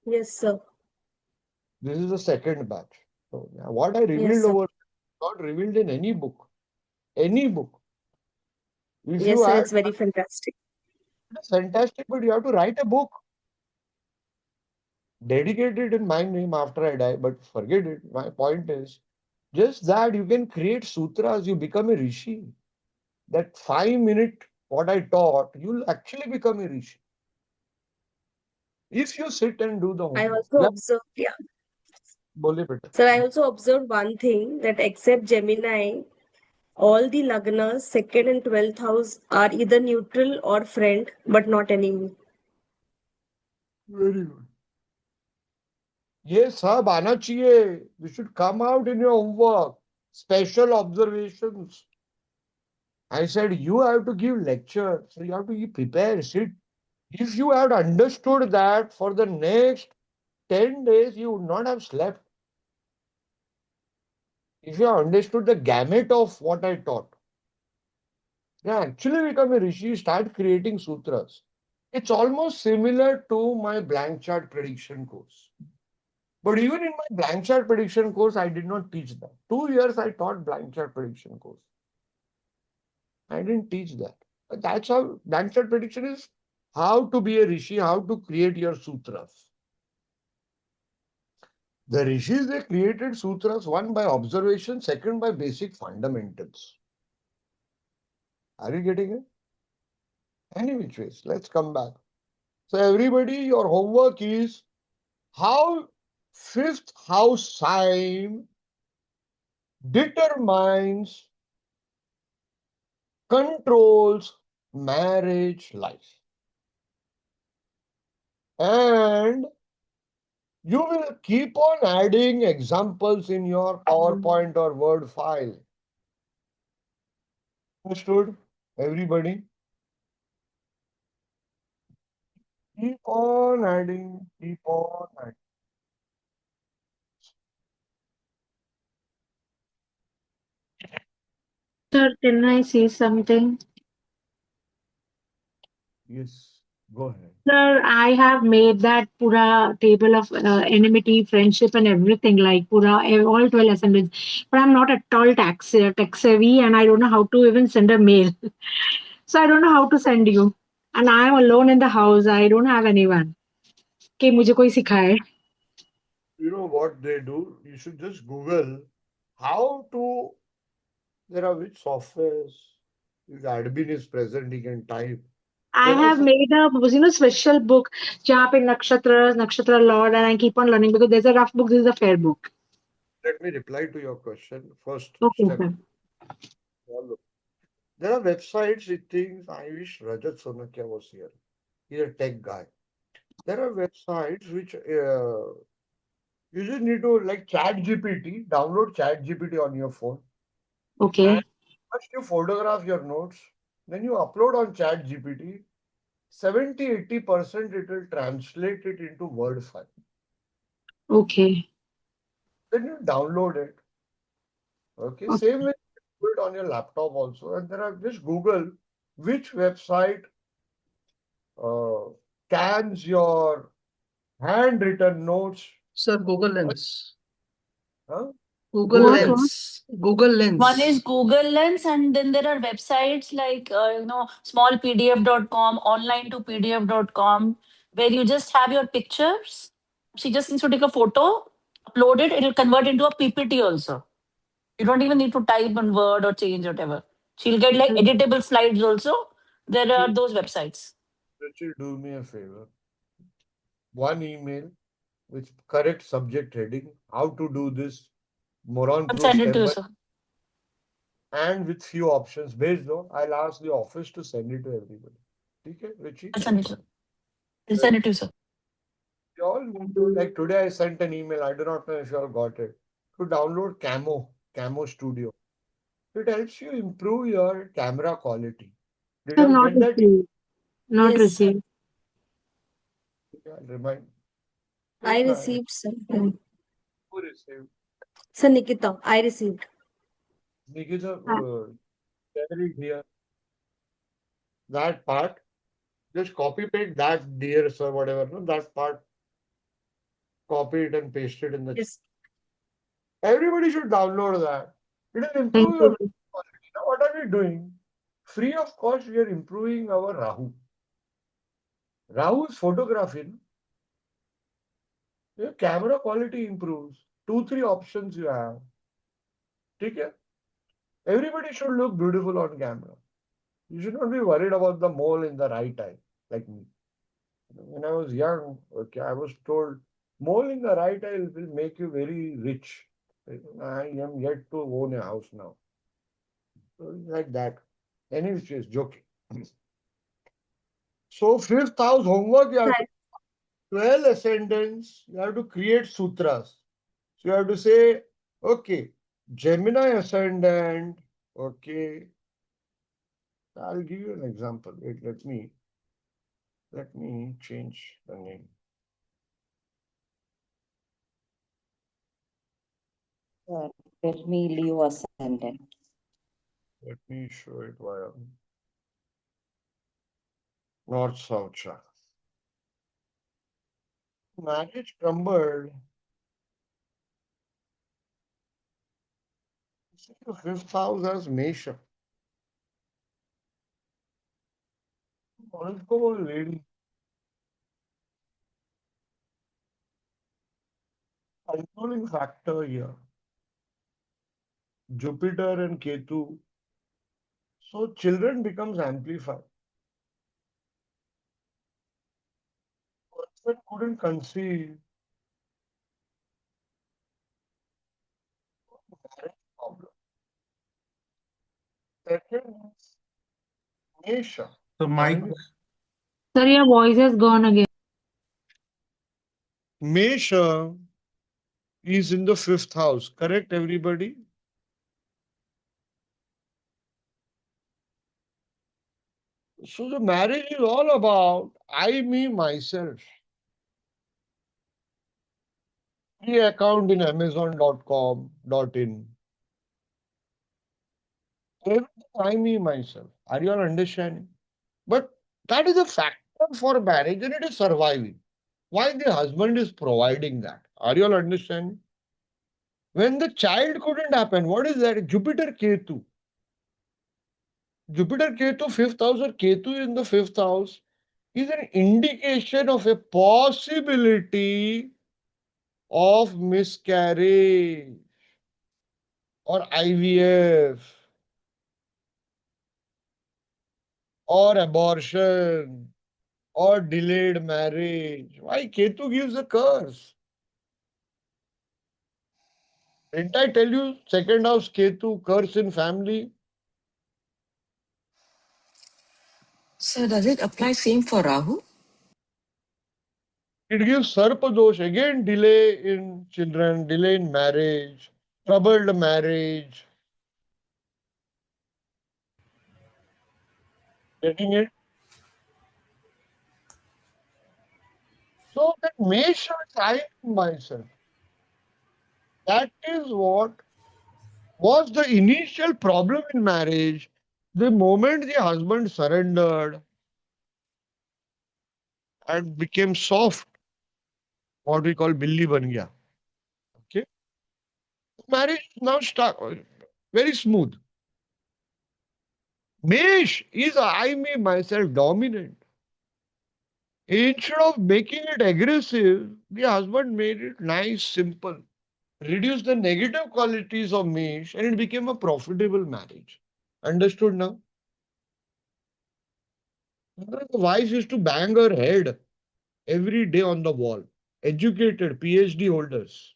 Yes, sir. This is the second batch. So yeah, what I Yes, revealed sir. over not revealed in any book. Any book. If Yes, you sir. add It's very fantastic. it's fantastic, but you have to write a book. Dedicate it in my name after I die, but forget it. My point is just that you can create sutras, you become a rishi. That 5 minute what I taught, you'll actually become a rishi. If you sit and do the I homework. also observed, yeah. Bole beta. Sir, I also observed one thing that except Gemini, all the Lagnas, second and 12th house are either neutral or friend, but not enemy. Very good. ये सब आना चाहिए. You should come out in your homework. Special observations. I said you have to give lecture, so you have to be prepared. Sit. If you had understood that for the next 10 days, you would not have slept. If you understood the gamut of what I taught, yeah, actually become a rishi, start creating sutras. It's almost similar to my blank chart prediction course. But even in my blank chart prediction course, I did not teach that. 2 years I taught blank chart prediction course. I didn't teach that. But that's how blank chart prediction is how to be a rishi, how to create your sutras. The rishis, they created sutras, one by observation, second by basic fundamentals. Are you getting it? Any which ways, let's come back. So everybody, your homework is how fifth house sign determines, controls marriage life. And you will keep on adding examples in your PowerPoint or Word file. Understood? Everybody? Keep on adding, keep on adding. Sir, can I say something? Yes, go ahead. Sir, I have made that pura table of enmity, friendship, and everything like pura all 12 assemblies. But I'm not at all tech savvy, and I don't know how to even send a mail. So I don't know how to send you. And I'm alone in the house. I don't have anyone. कि मुझे कोई सिखाए. You know what they do? You should just Google how to. There are which softwares. If admin is present, he can type. I There are have some, made a special book जहाँ पे nakshatra lord, and I keep on learning because there's a rough book. This is a fair book. let me reply to your question. First Okay, step. sir. Follow. There are websites with things. I wish Rajat Sonakia was here. He's a tech guy. There are websites which you just need to like ChatGPT, download ChatGPT on your phone. Okay. First you photograph your notes, then you upload on ChatGPT. 70-80% it will translate it into Word file. Okay. Then you download it. Okay. Okay. Same way do it on your laptop also. And there are just Google which website scans your handwritten notes. Sir, Google Lens. Huh? Google What? Lens. Google Lens. One is Google Lens, and then there are websites like smallpdf.com, online to pdf.com, where you just have your pictures. She just needs to take a photo, upload it, it'll convert into a PPT also. You don't even need to type in Word or change whatever. She'll get like editable slides also. There are those websites. Richard, do me a favor. One email with correct subject heading, how to do this, moron I'll proof send it step to you, by, sir. and with few options based on, I'll ask the office to send it to everybody. Okay, Richie? I'll send it to you. I'll send it to you, sir. You all need to, like today I sent an email, I do not know if you all got it, to download Camo Studio. It helps you improve your camera quality. Did you all Not get that? received. Not Yes, received. I'll remind. I Yes, received, sir. who received? Sir Nikita, I received. Nikita, tell it here. That part, just copy paste that, dear sir, whatever, no, that part, copy it and paste it in the. Yes. Everybody should download that. It will Thank improve your you. quality. Now, what are we doing? Free of cost, we are improving our Rahu. Rahu is photography. No? Your camera quality improves. 2-3 options you have. Okay? Everybody should look beautiful on camera. You should not be worried about the mole in the right eye, like me. When I was young, okay, I was told mole in the right eye will make you very rich. I am yet to own a house now. So it's like that. Anyway, just joking. So fifth house homework, you have to 12 ascendants, you have to create sutras. So you have to say, okay, Gemini ascendant, okay. I'll give you an example. Wait, let me change the name. Tell me Leo ascendant. Let me show it via North South chart. Marriage crumbled. The fifth house has Mesha. Let's go, lady. Controlling factor here. Jupiter and Ketu. So children becomes amplified. Person couldn't conceive. Marriage problem. Second is Mesha. So Mike, Sir, your voice has gone again. Mesha is in the fifth house. Correct, everybody? So the marriage is all about I, me, myself. Free account in Amazon.com.in. Everything I, me, myself. Are you all understanding? But that is a factor for marriage and it is surviving. Why the husband is providing that? Are you all understanding? When the child couldn't happen, what is that? Jupiter Ketu. Jupiter Ketu, fifth house, or Ketu in the fifth house is an indication of a possibility of miscarriage or IVF or abortion or delayed marriage. Why Ketu gives a curse? Didn't I tell you second house Ketu curse in family? So does it apply same for Rahu? It gives Sarpa dosh, again delay in children, delay in marriage, troubled marriage. Getting it? So that may should I myself. That is what was the initial problem in marriage. The moment the husband surrendered and became soft, what we call billi ban gaya. Okay, marriage now start very smooth. Mesh is I me myself dominant. Instead of making it aggressive, the husband made it nice, simple. Reduce the negative qualities of Mesh and it became a profitable marriage. Understood now? The wife used to bang her head every day on the wall. Educated PhD holders.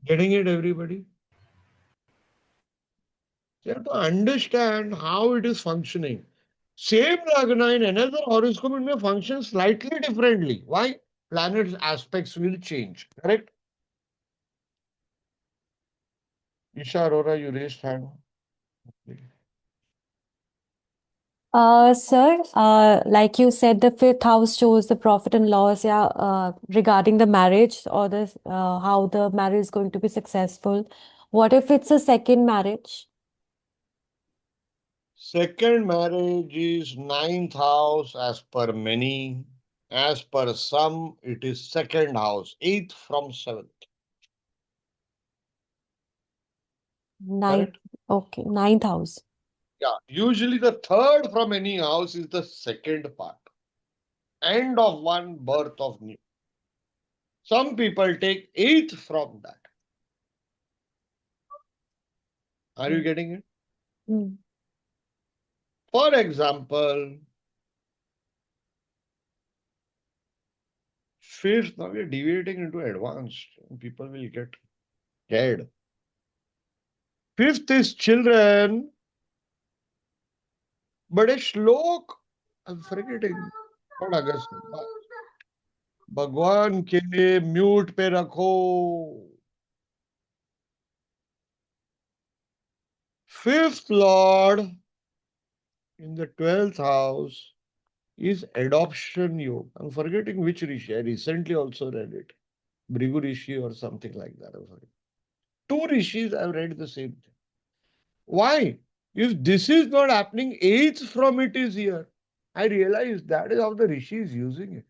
Getting it, everybody? You have to understand how it is functioning. Same Lagna in another horoscope it may function slightly differently. Why? Planets aspects will change. Correct? Isha Arora, you raised hand. Sir, like you said, the fifth house shows the profit and loss, yeah, regarding the marriage or the how the marriage is going to be successful. What if it's a second marriage? Second marriage is ninth house as per many. As per some, it is second house, eighth from seventh. Ninth, Correct? okay, ninth house. Yeah. Usually the third from any house is the second part. End of one, birth of new. Some people take eighth from that. Are you getting it? Mm. For example, fifth, now we are deviating into advanced. People will get scared. Fifth is children, but a shlok, I'm forgetting. Not August. भगवान के लिए mute पे रखो. Fifth Lord in the 12th house is adoption yoga. I'm forgetting which Rishi. I recently also read it. Brigu Rishi or something like that. I'm forgetting. Two Rishis I've read the same thing. Why? If this is not happening, eighth from it is here. I realize that is how the Rishi is using it.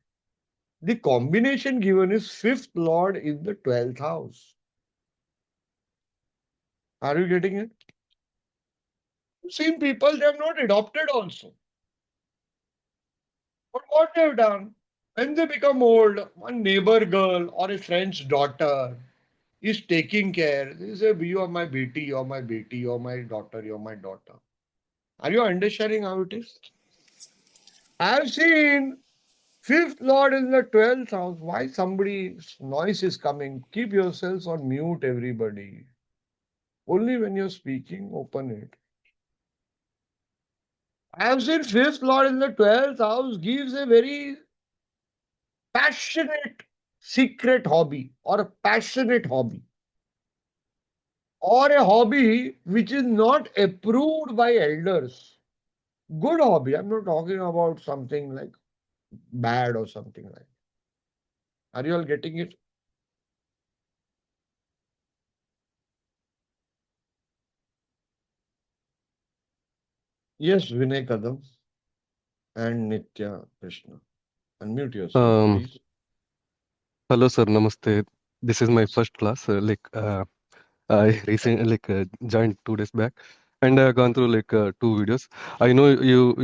The combination given is fifth Lord in the 12th house. Are you getting it? I've seen people, they have not adopted also. But what they have done, when they become old, one neighbor girl or a friend's daughter is taking care. They say, you are my beti, you are my beti, you are my daughter, you are my daughter. Are you understanding how it is? I have seen fifth Lord in the 12th house. Why somebody's noise is coming? Keep yourselves on mute, everybody. Only when you're speaking, open it. I have seen fifth Lord in the 12th house gives a very passionate secret hobby or a passionate hobby or a hobby which is not approved by elders. Good hobby. I'm not talking about something like bad or something like that. Are you all getting it? Yes, Vinay Kadam and Nitya Krishna. Unmute yourself, please. Hello, sir. Namaste. This is my first class. I recently joined 2 days back, and I have gone through two videos. I know you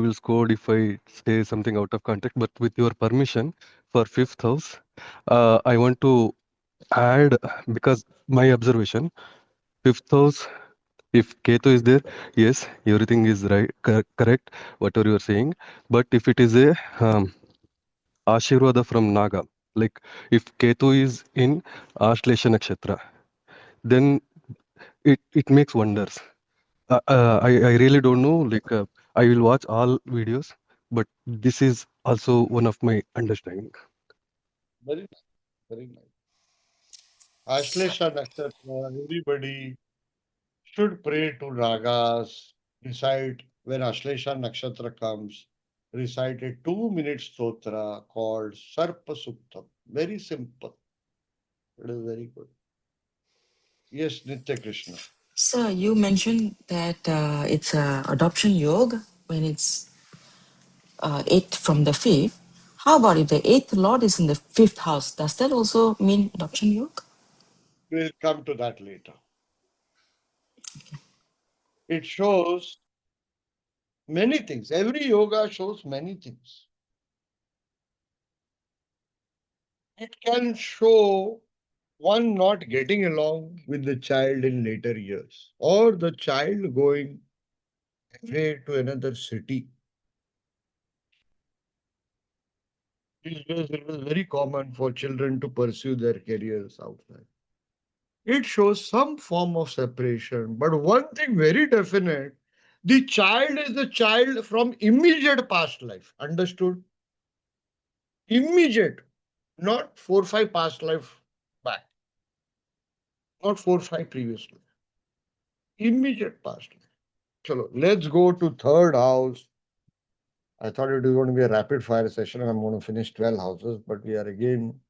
will scold if I say something out of context, but with your permission, for fifth house, I want to add because my observation, fifth house. If Ketu is there, yes, everything is right, correct, whatever you are saying. But if it is a Ashirvada from Naga, like if Ketu is in Ashlesha Nakshatra, then it makes wonders. I really don't know, I will watch all videos, but this is also one of my understanding. Very nice. Very nice. Ashlesha Nakshatra, everybody should pray to Nagas, recite when Ashlesha Nakshatra comes, recite a 2 minute stotra called Sarpa Suktam. Very simple. It is very good. Yes, Nitya Krishna. Sir, you mentioned that it's a adoption yoga when it's 8th from the 5th. How about if the 8th Lord is in the 5th house? Does that also mean adoption yoga? We'll come to that later. It shows many things. Every yoga shows many things. It can show one not getting along with the child in later years, or the child going away to another city. These days it was very common for children to pursue their careers outside. It shows some form of separation, but one thing very definite, the child is the child from immediate past life. Understood? Immediate, not 4-5 past life back, not 4-5 previous life. Immediate past life. Chalo, let's go to third house. I thought it was going to be a rapid fire session and I'm going to finish 12 houses, but we going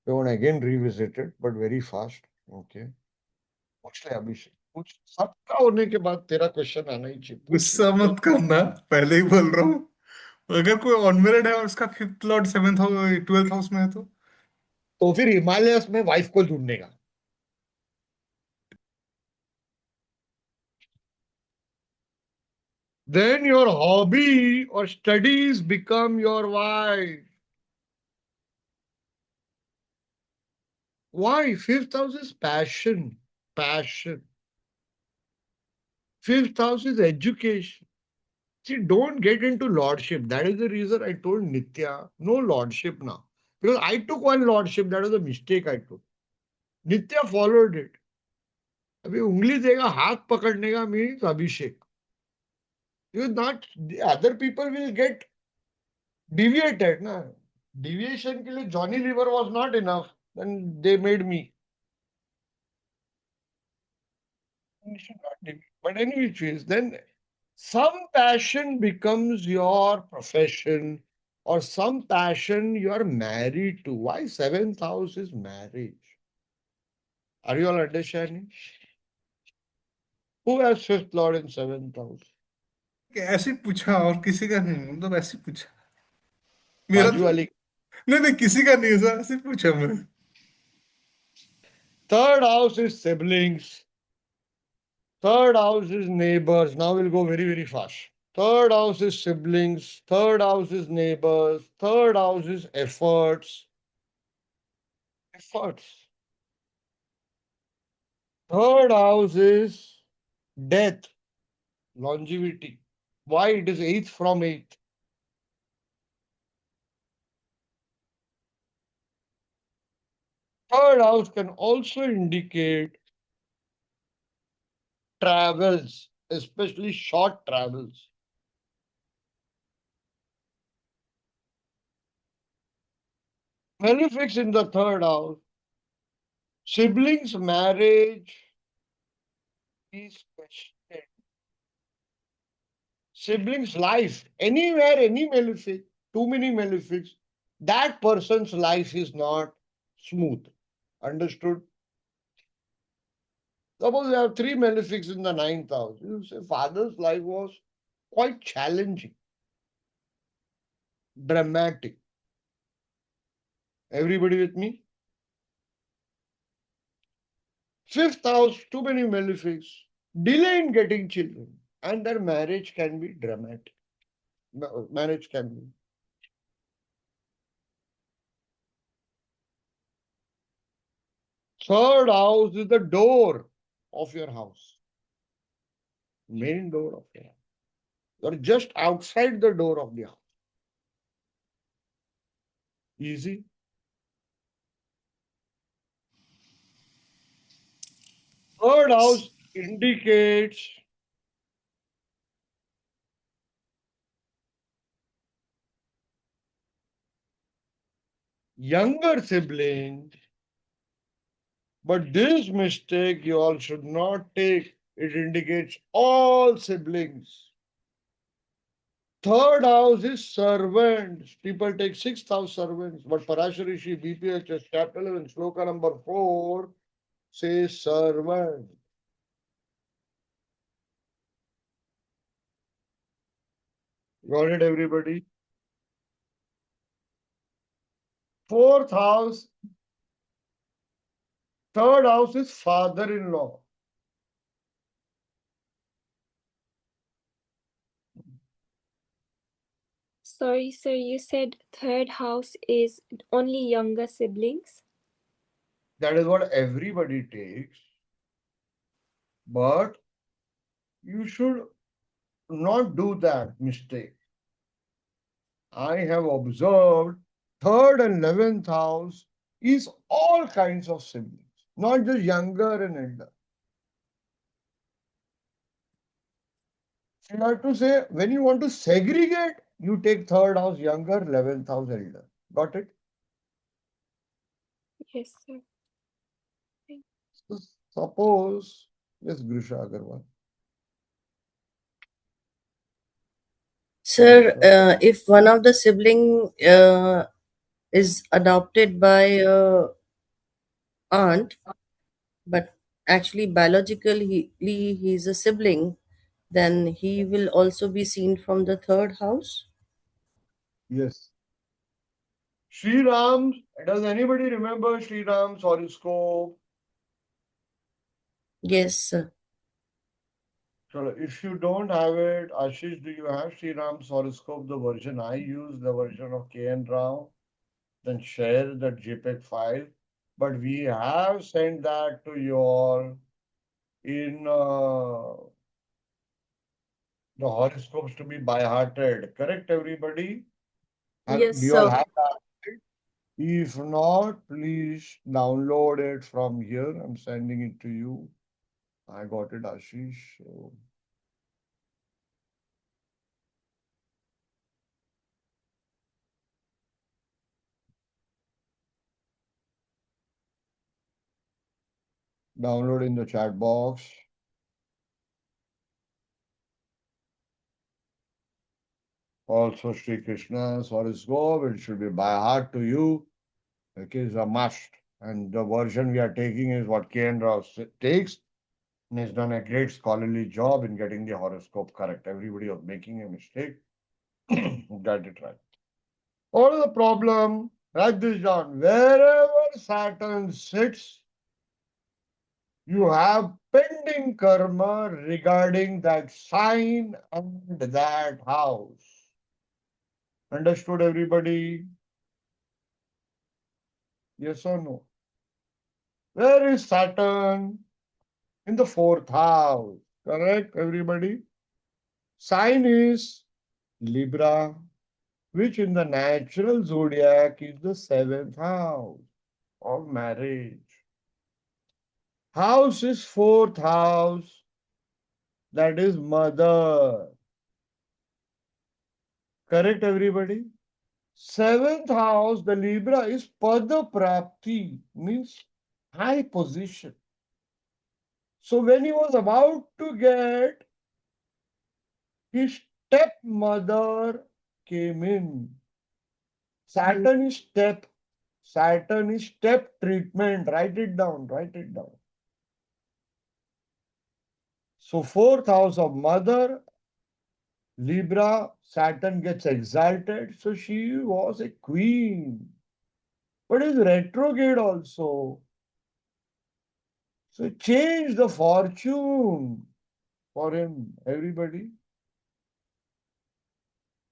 to again revisit it, but very fast. Okay. पूछ ले अभिषेक, पूछ, सबका होने के बाद तेरा question आना ही चाहिए, पूछ गुस्सा मत करना, पहले ही बोल रहा हूँ। अगर कोई ऑनमेरिड है और उसका 5th Lord 7th house 12th house में है तो फिर हिमालयस में वाइफ को ढूंढने का। Then your hobby or studies become your wife. Why? 5th house is passion. Passion. 5th house is education. See, don't get into lordship. That is the reason I told Nitya, no lordship now. Because I took one lordship, that was a mistake I took. Nitya followed it. अभी उंगली देगा हाथ पकड़ने का means Abhishek. Because not the other people will get deviated. Na? Deviation के लिए Johnny Lever was not enough. Then they made me. You should not deviate. But anyways, then some passion becomes your profession, or some passion you are married to. Why 7th house is marriage? Are you all understanding? Who has 5th lord in 7th house? ऐसे पूछा और किसी का नहीं, मतलब ऐसे पूछा मेरा बाजू वाली। नहीं किसी का नहीं है सर, ऐसे पूछा मैं। Third house is siblings. Third house is neighbors. Now we'll go very, very fast. Third house is siblings. Third house is neighbors. Third house is efforts. Efforts. Third house is death, longevity. Why? It is 8th from 8th. Third house can also indicate travels, especially short travels. Malefics in the third house. Siblings' marriage is questioned. Siblings' life, anywhere, any malefic, too many malefics, that person's life is not smooth. Understood? Suppose you have 3 malefics in the 9th house. You say father's life was quite challenging, dramatic. Everybody with me? 5th house, too many malefics, delay in getting children, and their marriage can be dramatic. Marriage can be. Third house is the door of your house. Main door of your house. You're just outside the door of the house. Easy. Third house indicates younger siblings, but this mistake you all should not take. It indicates all siblings. Third house is servants. People take 6th house servants, but Parasharishi BPHS chapter 11, sloka number 4 say servant. Got it, everybody? Fourth house, third house is father-in-law. Sorry, sir, you said third house is only younger siblings? That is what everybody takes. But you should not do that mistake. I have observed third and 11th house is all kinds of siblings, not just younger and elder. So you have to say, when you want to segregate, you take third house younger, 11th house elder. Got it? Yes, sir. So suppose, yes, Grisha Agarwal. Sir, Grisha. if one of the sibling is adopted by a aunt, but actually biologically he's a sibling, then he will also be seen from the third house? Yes. Sri Ram, does anybody remember Sri Ram's horoscope? Yes, sir. So if you don't have it, Ashish, do you have Sri Ram's horoscope, the version I use, the version of KN Rao? Then share that JPEG file. But we have sent that to you all in the horoscopes to be by hearted. Correct, everybody? Yes, Do you all sir. have that? If not, please download it from here. I'm sending it to you. I got it, Ashish. So download in the chat box. Also, Sri Krishna's horoscope, it should be by heart to you. It is a must. And the version we are taking is what K.N. Rao takes. And he's done a great scholarly job in getting the horoscope correct. Everybody was making a mistake. Got it right. What is the problem? Write this down. Wherever Saturn sits, you have pending karma regarding that sign and that house. Understood, everybody? Yes or no? Where is Saturn? In the fourth house. Correct, everybody? Sign is Libra, which in the natural zodiac is the seventh house of marriage. House is fourth house, that is mother. Correct, everybody? Seventh house, the Libra is Pada Prapti, means high position. So when he was about to get, his stepmother came in. Saturn is step. Saturn is step treatment. Write it down. Write it down. So fourth house of mother, Libra, Saturn gets exalted. So she was a queen. But is retrograde also. So change the fortune for him, everybody.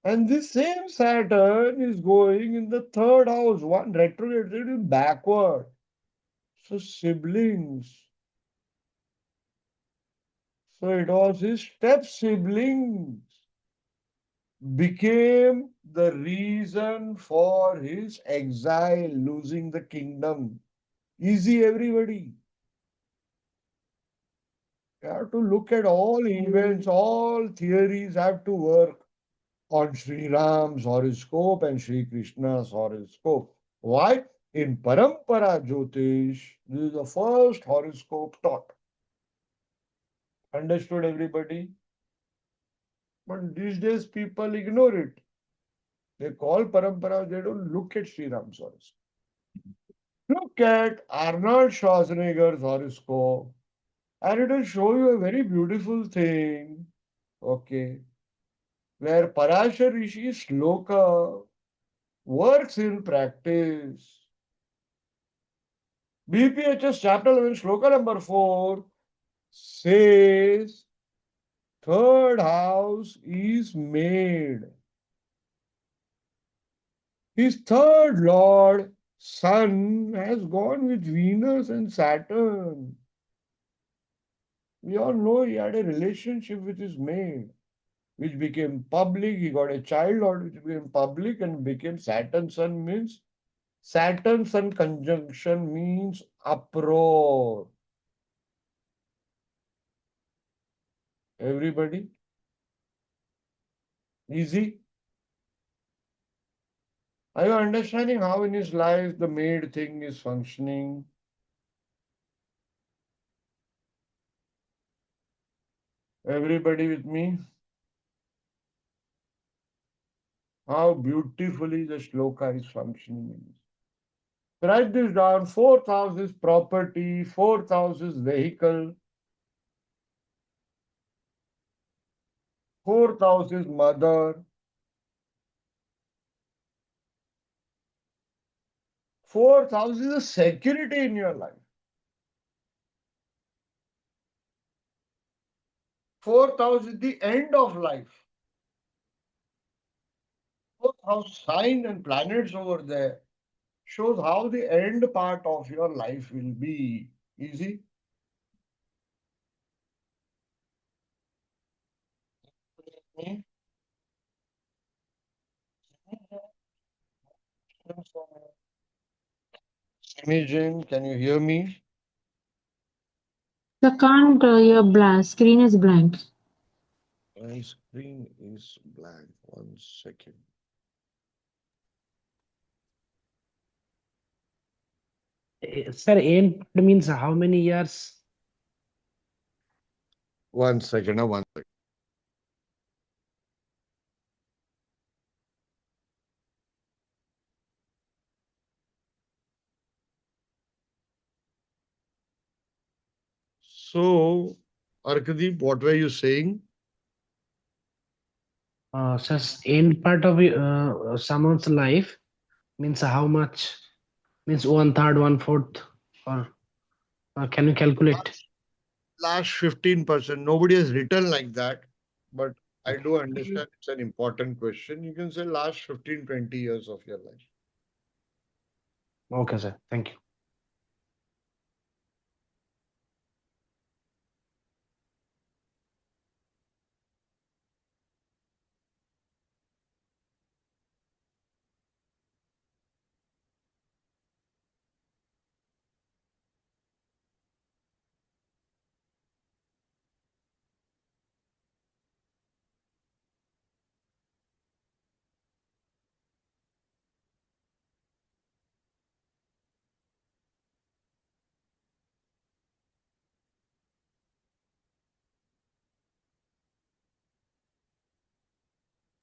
And this same Saturn is going in the third house, one retrograde, it is backward. So siblings. So it was his step siblings became the reason for his exile, losing the kingdom. Easy, everybody. You have to look at all events, all theories have to work on Sri Ram's horoscope and Sri Krishna's horoscope. Why? In Parampara Jyotish, this is the first horoscope taught. Understood, everybody? But these days people ignore it. They call Parampara, they don't look at Sri Ram's horoscope. Look at Arnold Schwarzenegger's horoscope, and it will show you a very beautiful thing. Okay. Where Parashar Rishi Shloka works in practice. BPHS chapter 11, Shloka number 4 says, third house is made. His third lord, Sun, has gone with Venus and Saturn. We all know he had a relationship with his maid, which became public. He got a child out, which became public and became Saturn Sun means Saturn Sun conjunction means uproar. Everybody? Easy? Are you understanding how in his life the maid thing is functioning? Everybody with me? How beautifully the shloka is functioning. Write this down. Fourth house is property, fourth house is vehicle, fourth house is mother, fourth house is a security in your life. Fourth house is the end of life. Fourth house sign and planets over there shows how the end part of your life will be. Easy? Hmm? Imogen, can you hear me? I can't, your screen is blank. My screen is blank. 1 second. Sir, end means how many years? 1 second. 1 second. So, Arkadeep, what were you saying? Sir, end part of someone's life means how much? Means one third, one fourth, or can you calculate? Last 15%. Nobody has written like that, but I Okay. do understand it's an important question. You can say last 15, 20 years of your life. Okay, sir. Thank you.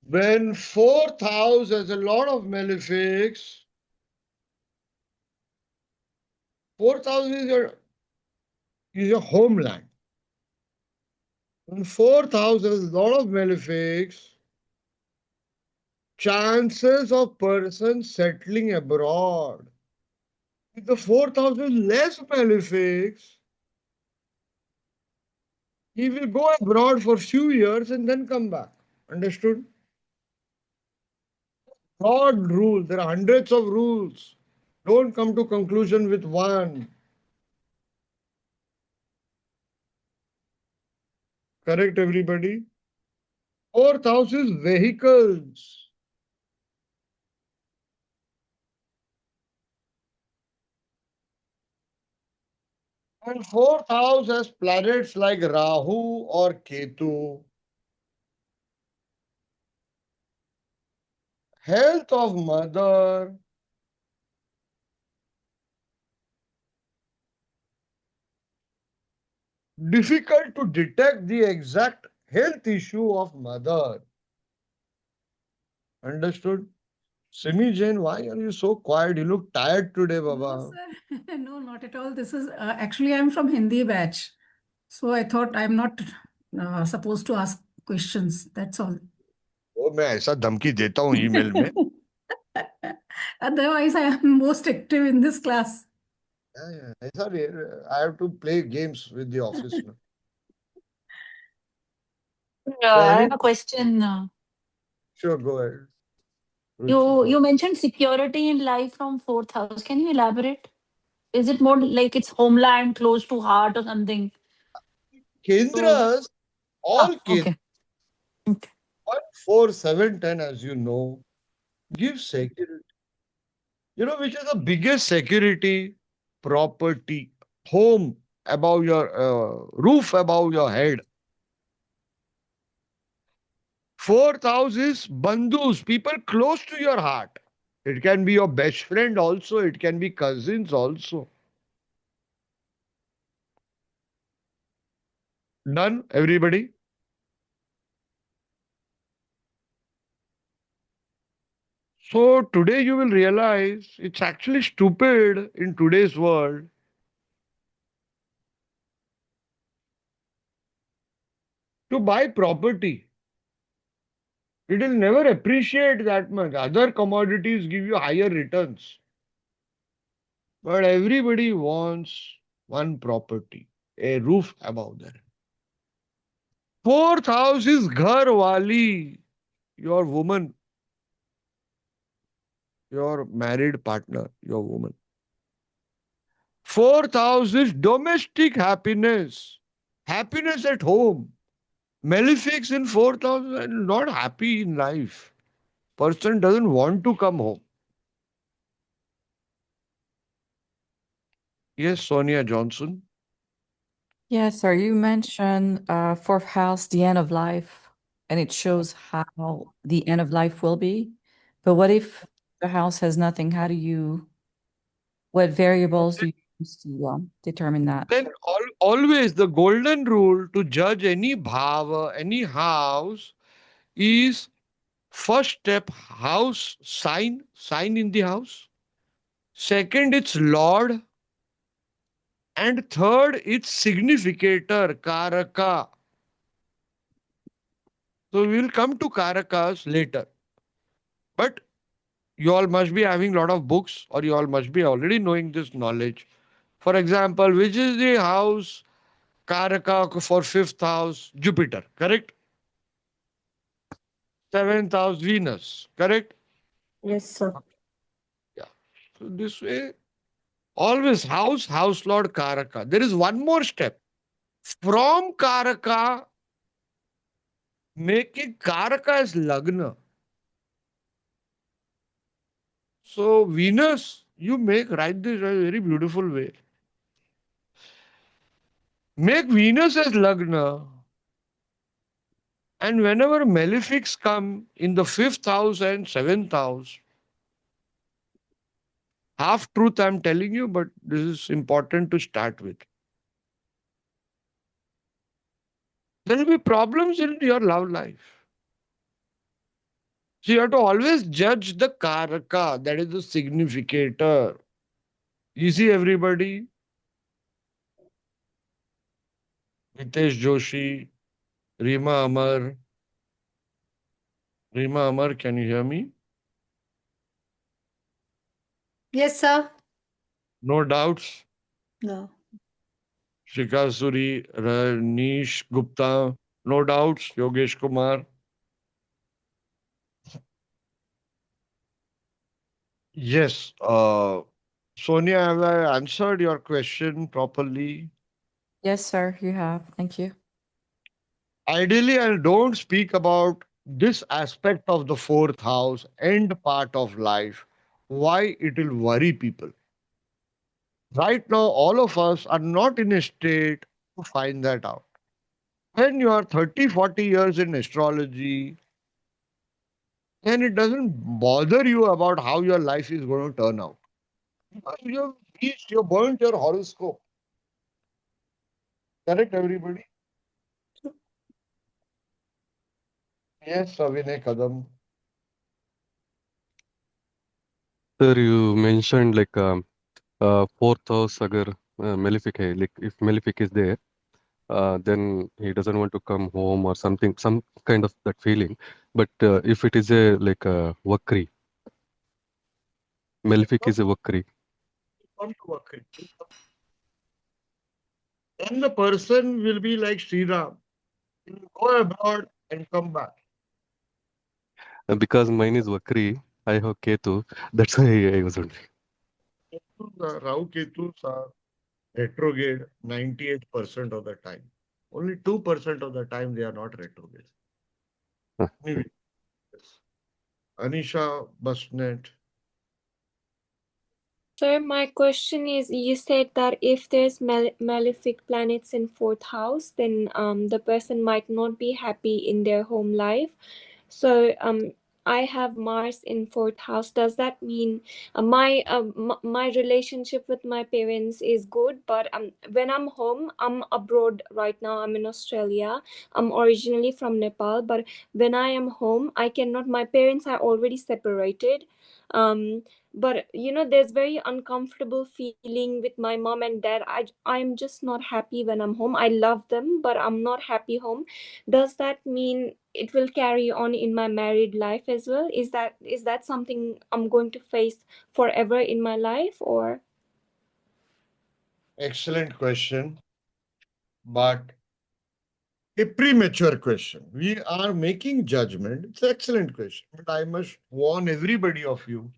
When fourth house has a lot of malefics, fourth house is your homeland. When fourth house has a lot of malefics, chances of person settling abroad. If the fourth house is less malefics, he will go abroad for few years and then come back. Understood? Broad rule. There are hundreds of rules. Don't come to conclusion with one. Correct, everybody? Fourth house is vehicles. And fourth house has planets like Rahu or Ketu. Health of mother. Difficult to detect the exact health issue of mother. Understood? Simi Jain, why are you so quiet? You look tired today, No, Baba. sir. No, not at all. This is actually I'm from Hindi batch, so I thought I'm not supposed to ask questions. That's all. वो मैं ऐसा धमकी देता हूँ email में. Otherwise, I am most active in this class. Yeah, ऐसा नहीं, I have to play games with the office now. I have a question. Sure, go ahead. You mentioned security in life from fourth house. Can you elaborate? Is it more like it's homeland, close to heart, or something? Kendras, all Okay. 1, 4, 7, 10, as you know, give security. You know which is the biggest security? Property, home above your roof above your head. Fourth house is bandhus, people close to your heart. It can be your best friend also. It can be cousins also. Done, everybody? So today you will realize it's actually stupid in today's world to buy property. It will never appreciate that much. Other commodities give you higher returns. But everybody wants one property, a roof above their head. Fourth house is ghar wali, your woman, your married partner, your woman. Fourth house is domestic happiness, happiness at home. Malefics in fourth house are not happy in life. Person doesn't want to come home. Yes, Sonia Johnson. Yes, sir. You mentioned fourth house, the end of life, and it shows how the end of life will be. But what if the house has nothing? What variables do you use to determine that? Then always the golden rule to judge any bhava, any house is first step house sign in the house. Second, it's Lord. And third, it's significator, Karaka. So we will come to Karakas later. But you all must be having a lot of books, or you all must be already knowing this knowledge. For example, which is the house Karaka for fifth house? Jupiter, correct? Seventh house, Venus, correct? Yes, sir. Yeah. So this way, always house lord Karaka. There is one more step. From Karaka, making Karaka as Lagna. So Venus, you write this in a very beautiful way. Make Venus as Lagna. And whenever malefics come in the fifth house and seventh house, half truth I'm telling you, but this is important to start with. There will be problems in your love life. So you have to always judge the Karaka, that is the significator. Easy, everybody? Hitesh Joshi, Rima Amar. Rima Amar, can you hear me? Yes, sir. No doubts. No. Shikha Suri, Ranish Gupta, no doubts. Yogesh Kumar. Yes, Sonia, have I answered your question properly? Yes, sir, you have. Thank you. Ideally, I don't speak about this aspect of the fourth house, end part of life, why it will worry people. Right now, all of us are not in a state to find that out. When you are 30, 40 years in astrology, then it doesn't bother you about how your life is going to turn out. Because you have reached, you have burnt your horoscope. Correct, everybody? Yes, Avinay Kadam. Sir, you mentioned like fourth house agar malefic hai, like if malefic is there, then he doesn't want to come home or something, some kind of that feeling. But if it is a like a vakri, malefic is a vakri. Come to work. Then the person will be like Sri Ram. He will go abroad and come back. Because mine is vakri, I have Ketu. That's why I was wondering. Rahu Ketus are retrograde 98% of the time. Only 2% of the time they are not retrograde. Anyway, yes. Anisha Basnet. Sir, my question is, you said that if there's malefic planets in fourth house, then the person might not be happy in their home life. So I have Mars in fourth house. Does that mean my relationship with my parents is good, but when I'm home, I'm abroad right now. I'm in Australia. I'm originally from Nepal, but when I am home, I cannot. My parents are already separated. But there's very uncomfortable feeling with my mom and dad. I'm just not happy when I'm home. I love them, but I'm not happy home. Does that mean it will carry on in my married life as well? Is that something I'm going to face forever in my life, or? Excellent question, but a premature question. We are making judgment. It's an excellent question, but I must warn everybody of you.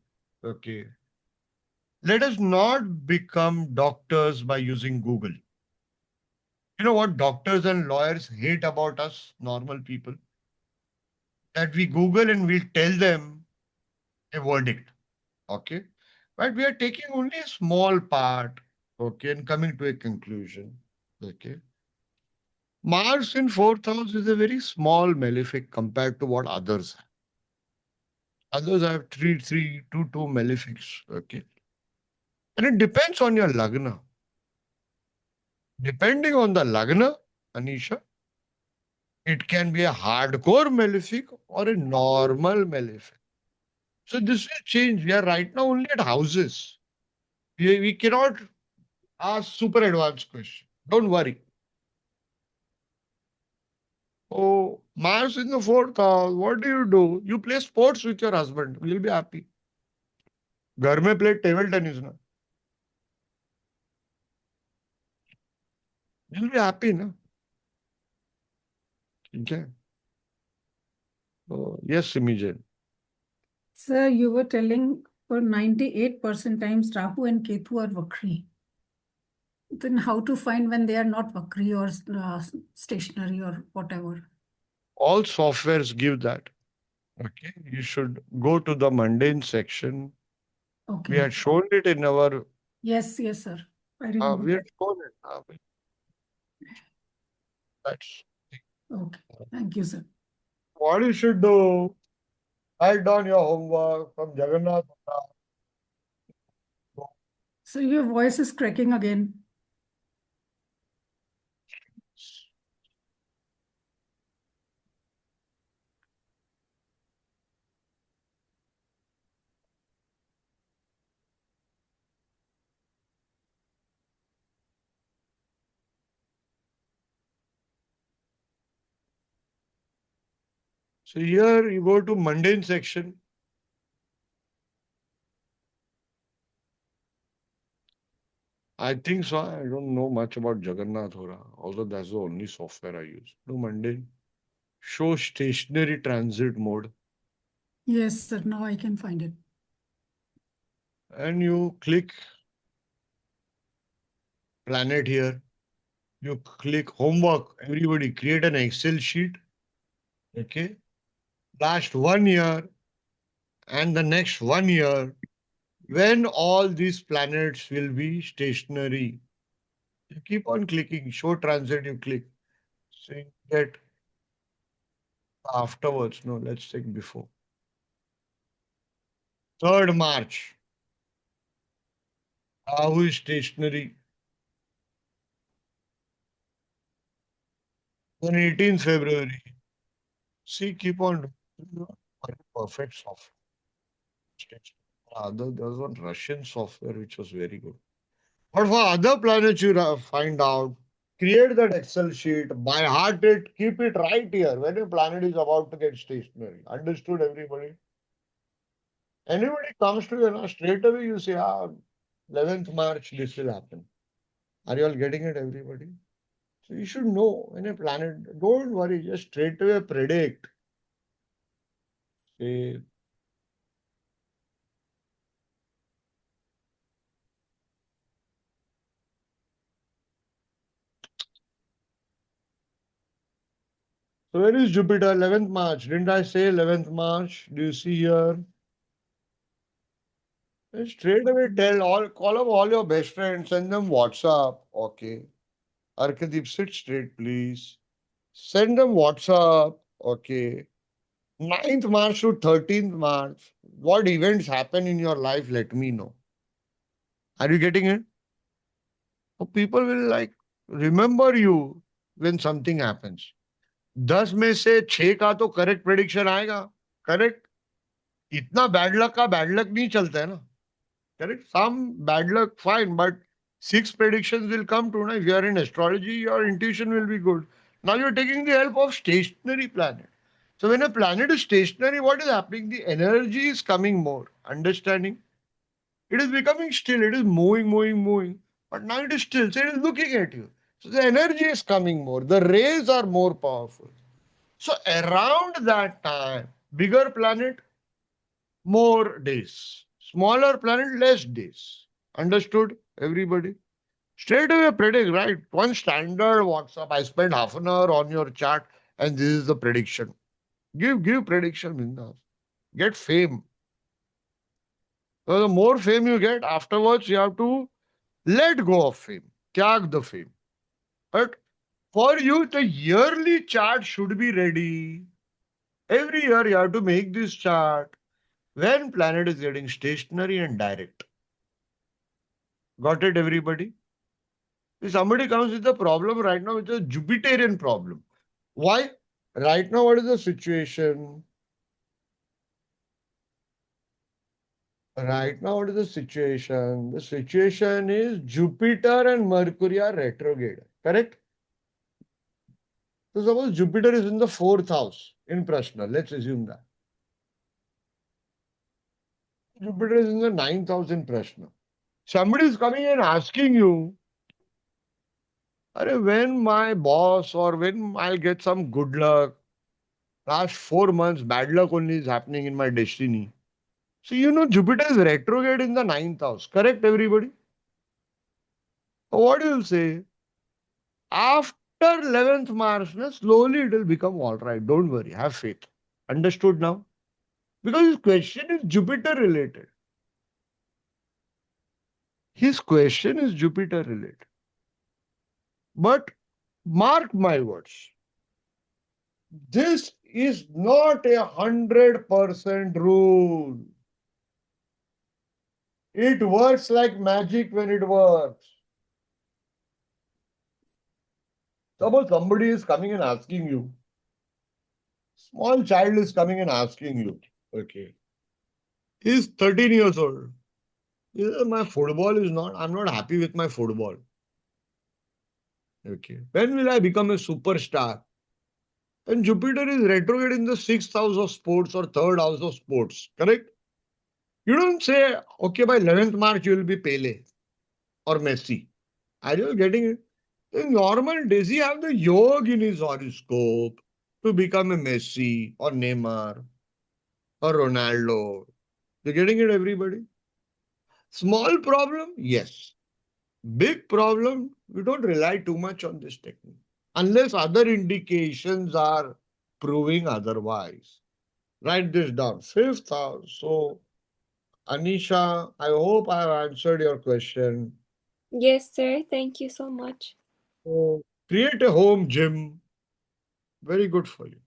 Okay. Let us not become doctors by using Google. You know what doctors and lawyers hate about us, normal people? That we Google and we tell them a verdict. Okay. But we are taking only a small part. Okay. And coming to a conclusion. Okay. Mars in fourth house is a very small malefic compared to what others have. Others have 3, 3, 2, 2 malefics. Okay. And it depends on your lagna. Depending on the lagna, Anisha, it can be a hardcore malefic or a normal malefic. So this will change. We are right now only at houses. We cannot ask super advanced question. Don't worry. Oh, Mars in the fourth house. What do? You play sports with your husband. You'll be happy. घर में play table tennis ना. You'll be happy ना. Okay. Oh, yes, Simijan. Sir, you were telling for 98% times Rahu and Ketu are Vakri. Then how to find when they are not Vakri or stationary or whatever? All softwares give that. Okay. You should go to the mundane section. We Okay. had shown it in our. Yes, sir. I remember. We had shown it. That's Okay. Thank you, sir. what you should do. Write down your homework from Jagannath. So your voice is cracking again. So here you go to mundane section. I think so. I don't know much about Jagannath Hora, although that's the only software I use. Do mundane. Show stationary transit mode. Yes, sir. Now I can find it. And you click planet here. You click homework. Everybody create an Excel sheet. Okay. Last 1 year and the next 1 year, when all these planets will be stationary. You keep on clicking, show transit, you click. So you get afterwards. No, let's take before. 3rd March. Rahu is stationary. Then 18th February. See, keep on doing perfect software. There was one Russian software which was very good. But for other planets, you find out, create that Excel sheet, by heart it, keep it right here when a planet is about to get stationary. Understood, everybody? Anybody comes to you now, straight away you say, 11th March, this will happen. Are you all getting it, everybody? So you should know when a planet, don't worry, just straight away predict. Say, so where is Jupiter? 11th March. Didn't I say 11th March? Do you see here? And straight away call up all your best friends, send them WhatsApp. Okay. Arkadeep, sit straight, please. Send them WhatsApp. Okay. 9th March to 13th March. What events happen in your life? Let me know. Are you getting it? So people will remember you when something happens. 10 में से 6 का तो correct prediction आएगा. Correct. इतना bad luck का bad luck नहीं चलता है ना. Correct? Some bad luck, fine, but 6 predictions will come to. Now, if you are in astrology, your intuition will be good. Now you are taking the help of stationary planet. So when a planet is stationary, what is happening? The energy is coming more. Understanding? It is becoming still. It is moving. But now it is still. So it is looking at you. So the energy is coming more. The rays are more powerful. So around that time, bigger planet, more days. Smaller planet, less days. Understood, everybody? Straight away predict, right? One standard WhatsApp. I spent half an hour on your chart, and this is the prediction. Give prediction, Bindas. Get fame. So the more fame you get, afterwards you have to let go of fame. Tyag the fame. But for you, the yearly chart should be ready. Every year you have to make this chart when planet is getting stationary and direct. Got it, everybody? If somebody comes with a problem right now, it's a Jupiterian problem. Why? Right now, what is the situation? Right now, what is the situation? The situation is Jupiter and Mercury are retrograde. Correct? So suppose Jupiter is in the 4th house in Prashna. Let's assume that. Jupiter is in the 9th house in Prashna. Somebody is coming and asking you, when my boss or when I'll get some good luck, last 4 months, bad luck only is happening in my destiny. So Jupiter is retrograde in the 9th house. Correct, everybody? So what do you say? After 11th March, slowly it will become all right. Don't worry. Have faith. Understood now? Because his question is Jupiter related. His question is Jupiter related. But mark my words. This is not a 100% rule. It works like magic when it works. Suppose somebody is coming and asking you, small child is coming and asking you, okay, he's 13 years old. My football is not, I'm not happy with my football. Okay. When will I become a superstar? And Jupiter is retrograde in the 6th house of sports or 3rd house of sports. Correct? You don't say, okay, by 11th March you will be Pele or Messi. Are you getting it? In normal days, he have the yoga in his horoscope to become a Messi or Neymar or Ronaldo. You getting it, everybody? Small problem? Yes. Big problem? We don't rely too much on this technique. Unless other indications are proving otherwise. Write this down. 5th house. So, Anisha, I hope I have answered your question. Yes, sir. Thank you so much. So, create a home gym. Very good for you.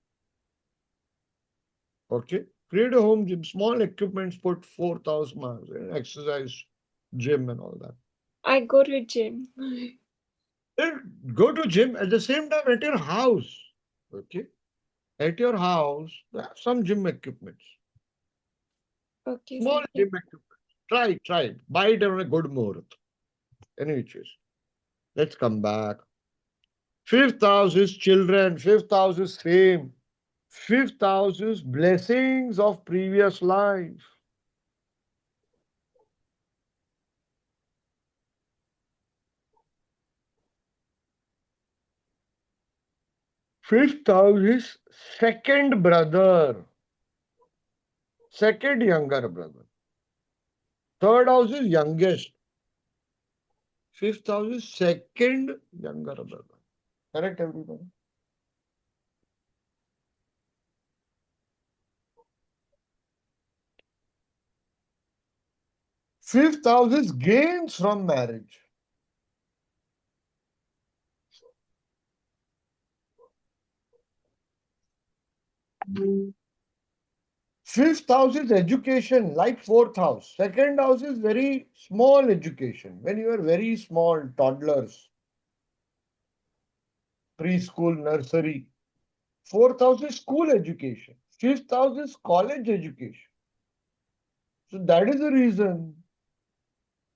Okay. Create a home gym. Small equipments, put 4,000 miles. Exercise gym and all that. I go to gym. Then go to gym at the same time at your house. Okay. At your house, have some gym equipments. Okay, Small sir. gym equipment. Try. Buy it on a good muhurat. Any which ways. Let's come back. Fifth house is children. Fifth house is fame. Fifth house is blessings of previous life. Fifth house is second brother. Second younger brother. Third house is youngest. Fifth house is second younger brother. Correct, everybody? Fifth house is gains from marriage. Fifth house is education, like fourth house. Second house is very small education. When you are very small, toddlers, preschool, nursery. Fourth house is school education. Fifth house is college education. So that is the reason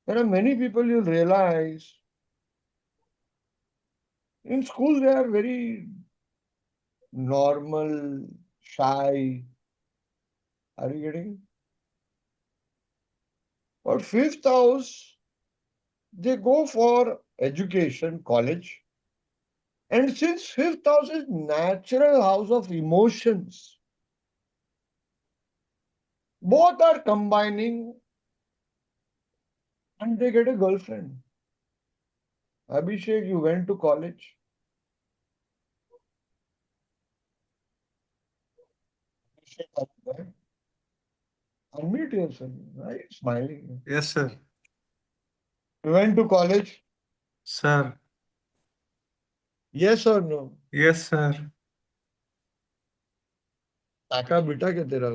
there are many people you'll realize in school they are very normal, shy. Are you getting? But fifth house, they go for education, college. And since fifth house is natural house of emotions, both are combining and they get a girlfriend. Abhishek, you went to college. Abhishek, are you there? Unmute yourself. Why are you smiling? Yes, sir. You went to college? Sir. Yes or no? Yes, sir. काका बेटा क्या तेरा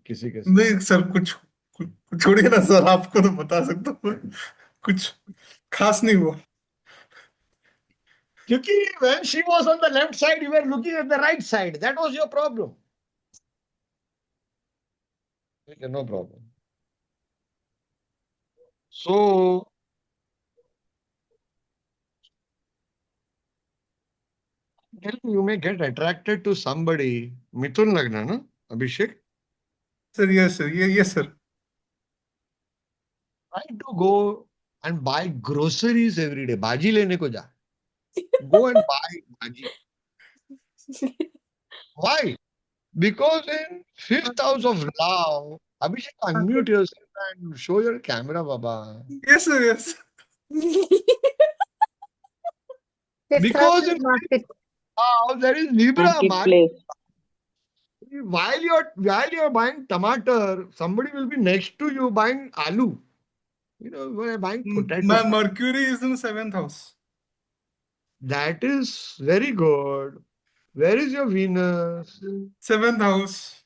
किसी के साथ? नहीं sir, कुछ छोड़िए ना सर, आपको तो बता सकता हूँ, कुछ खास नहीं हुआ. क्योंकि when she was on the left side, you were looking at the right side. That was your problem. Okay, no problem. So, you may get attracted to somebody. Mithun Lagna, no? Abhishek? Sir, yes, sir. Yes, sir. Try to go and buy groceries every day. Bhaji lene ko ja. Go and buy bhaji. Why? Because in fifth house of love, Abhishek, unmute yourself and show your camera, Baba. Yes, sir. Yes. Because in fifth house there is Libra market. While you're buying tomato, somebody will be next to you buying aloo. You know, when I'm buying potato. My Mercury is in 7th house. That is very good. Where is your Venus? 7th house.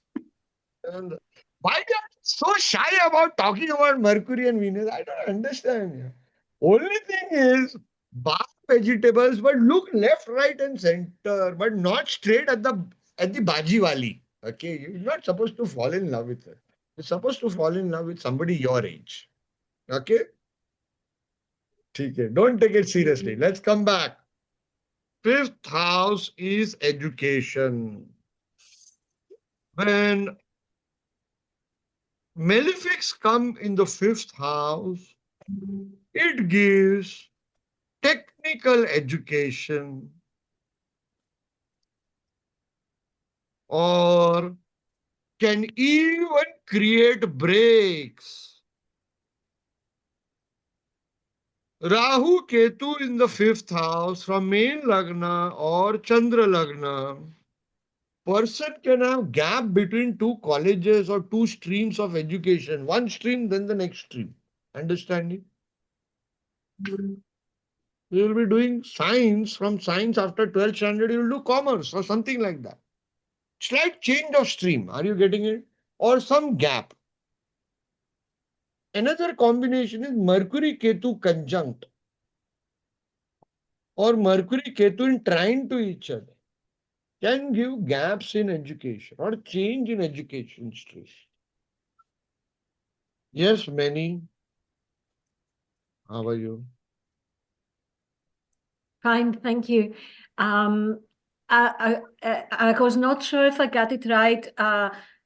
And why you are so shy about talking about Mercury and Venus? I don't understand. Only thing is, buy vegetables, but look left, right, and center, but not straight at the bhaji wali. Okay, you're not supposed to fall in love with her. You're supposed to fall in love with somebody your age. Okay? Okay, don't take it seriously. Let's come back. Fifth house is education. When malefics come in the fifth house, it gives technical education or can even create breaks. Rahu Ketu in the fifth house from main Lagna or Chandra Lagna. Person can have gap between two colleges or two streams of education. One stream, then the next stream. Understanding? You will be doing science. From science after 12th standard, you will do commerce or something like that. Slight change of stream. Are you getting it? Or some gap. Another combination is Mercury Ketu conjunct or Mercury Ketu in trine to each other. Can give gaps in education or change in education stream. Yes, many. How are you? Fine, thank you. I was not sure if I got it right.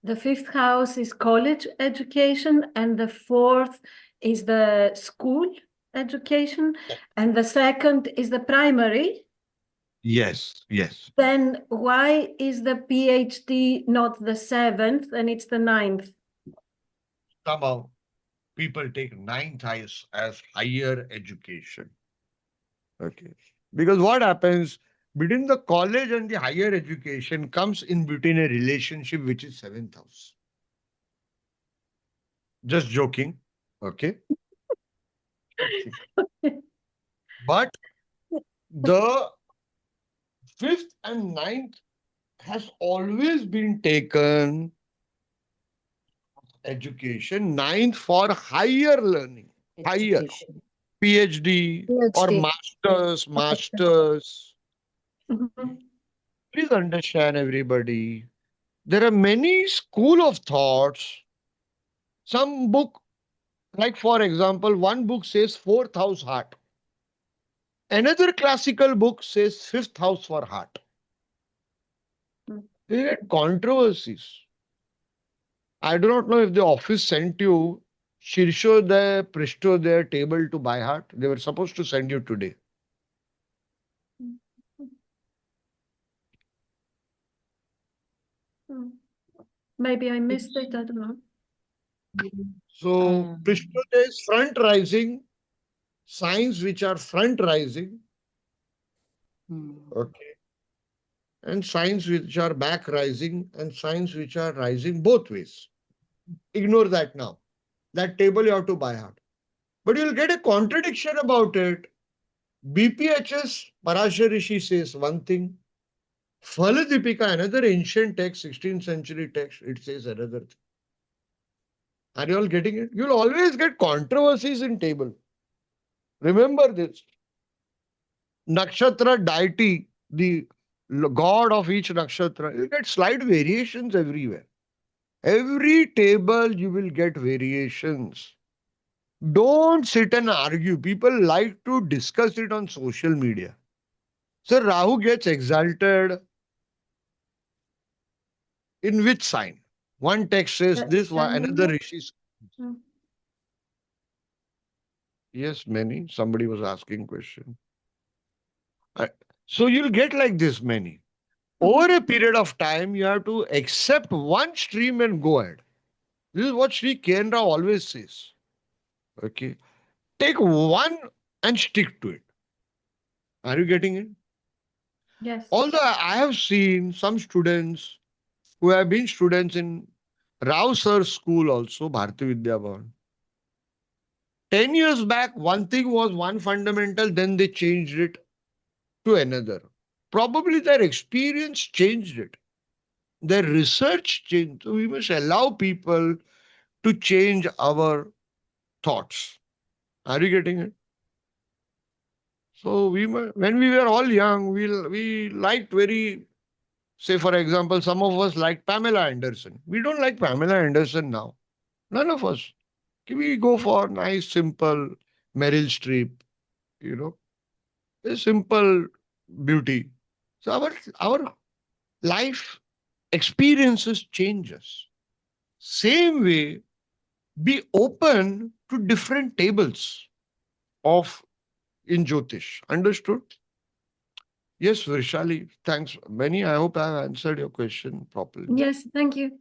The fifth house is college education, and the fourth is the school education, and the second is the primary. Yes, yes. Then why is the PhD not the seventh and it's the ninth? Somehow people take ninth as higher education. Okay. Because what happens between the college and the higher education comes in between a relationship which is seventh house. Just joking. Okay. But the fifth and ninth has always been taken education, ninth for higher learning, higher Education. PhD or PhD. masters. Mhm. Please understand, everybody. There are many school of thoughts. Some book, like for example, one book says fourth house heart. Another classical book says fifth house for heart. There are controversies. I do not know if the office sent you Shirshode, Prishtode table to by heart. They were supposed to send you today. Maybe I missed it, I don't know. So Prishtode is front rising, signs which are front rising. Okay. And signs which are back rising and signs which are rising both ways. Ignore that now. That table you have to by heart. But you'll get a contradiction about it. BPHS Parashar Rishi says one thing. Phaladipika, another ancient text, 16th century text, it says another thing. Are you all getting it? You'll always get controversies in table. Remember this. Nakshatra deity, the god of each nakshatra, you get slight variations everywhere. Every table you will get variations. Don't sit and argue. People like to discuss it on social media. So Rahu gets exalted in which sign? One text says this, another Rishi. Yes, many. Somebody was asking question. So you'll get like this many. Over a period of time, you have to accept one stream and go ahead. This is what Sri Ken Rao always says. Okay. Take one and stick to it. Are you getting it? Yes. Although I have seen some students who have been students in Rao Sir's school also, Bharati Vidya Bhavan. 10 years back, one thing was one fundamental, then they changed it to another. Probably their experience changed it. Their research changed. So we must allow people to change our thoughts. Are you getting it? So when we were all young, we liked very, say for example, some of us liked Pamela Anderson. We don't like Pamela Anderson now. None of us. We go for nice, simple Meryl Streep, you know, a simple beauty. So our life experiences changes. Same way, be open to different tables of in Jyotish. Understood? Yes, Vrishali. Thanks. Many. I hope I have answered your question properly. Yes, thank you.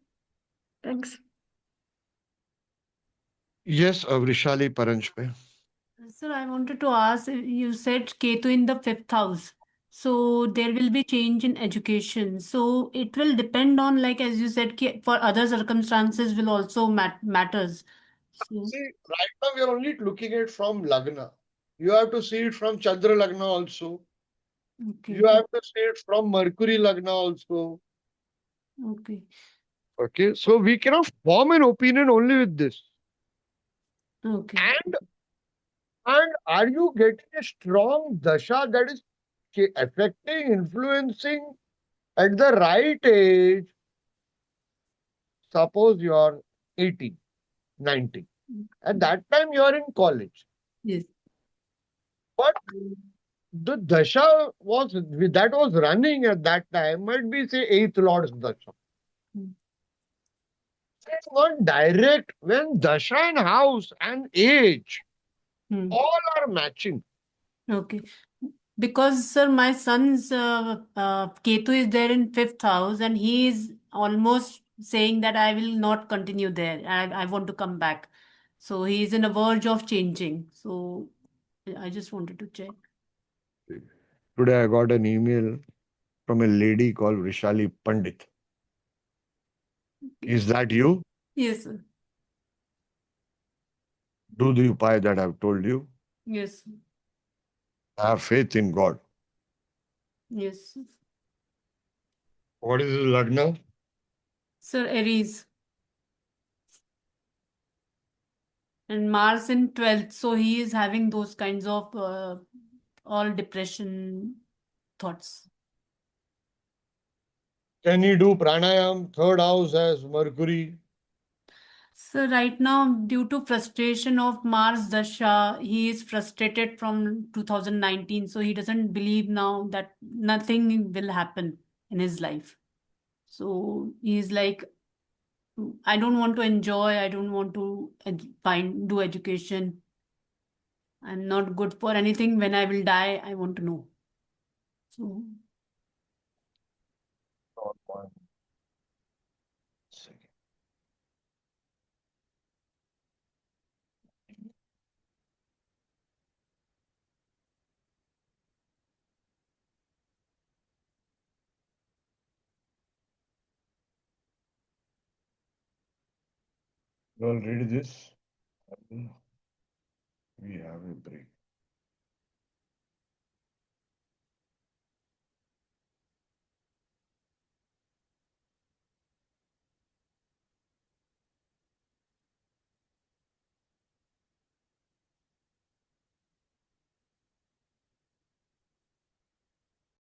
Thanks. Yes, Vrishali Paranjpe. Sir, I wanted to ask, you said Ketu in the fifth house. So there will be change in education. So it will depend on, like as you said, for other circumstances will also matters. So See, right now we are only looking at from Lagna. You have to see it from Chandra Lagna also. okay. You have to see it from Mercury Lagna also. Okay. Okay, so we cannot form an opinion only with this. Okay. And are you getting a strong dasha that is affecting, influencing at the right age? Suppose you are 80, 90. At that time, you are in college. Yes. But the dasha that was running at that time might be, say, 8th Lord's dasha. It's not direct. When dasha and house and age all are matching. Okay. Because, sir, my son's Ketu is there in 5th house, and he is almost saying that I will not continue there. I want to come back. So he is in a verge of changing. So I just wanted to check. Today I got an email from a lady called Vrishali Pandit. Is that you? Yes, sir. Do the upaya that I've told you. Yes. Have faith in God. Yes. What is his lagna? Sir, Aries. And Mars in 12th. So he is having those kinds of all depression thoughts. Can he do pranayam? 3rd house has Mercury. So right now, due to frustration of Mars Dasha, he is frustrated from 2019. So he doesn't believe now that nothing will happen in his life. So he's like, I don't want to enjoy. I don't want to do education. I'm not good for anything. When I will die, I want to know. So One second. You all read this? We have a break.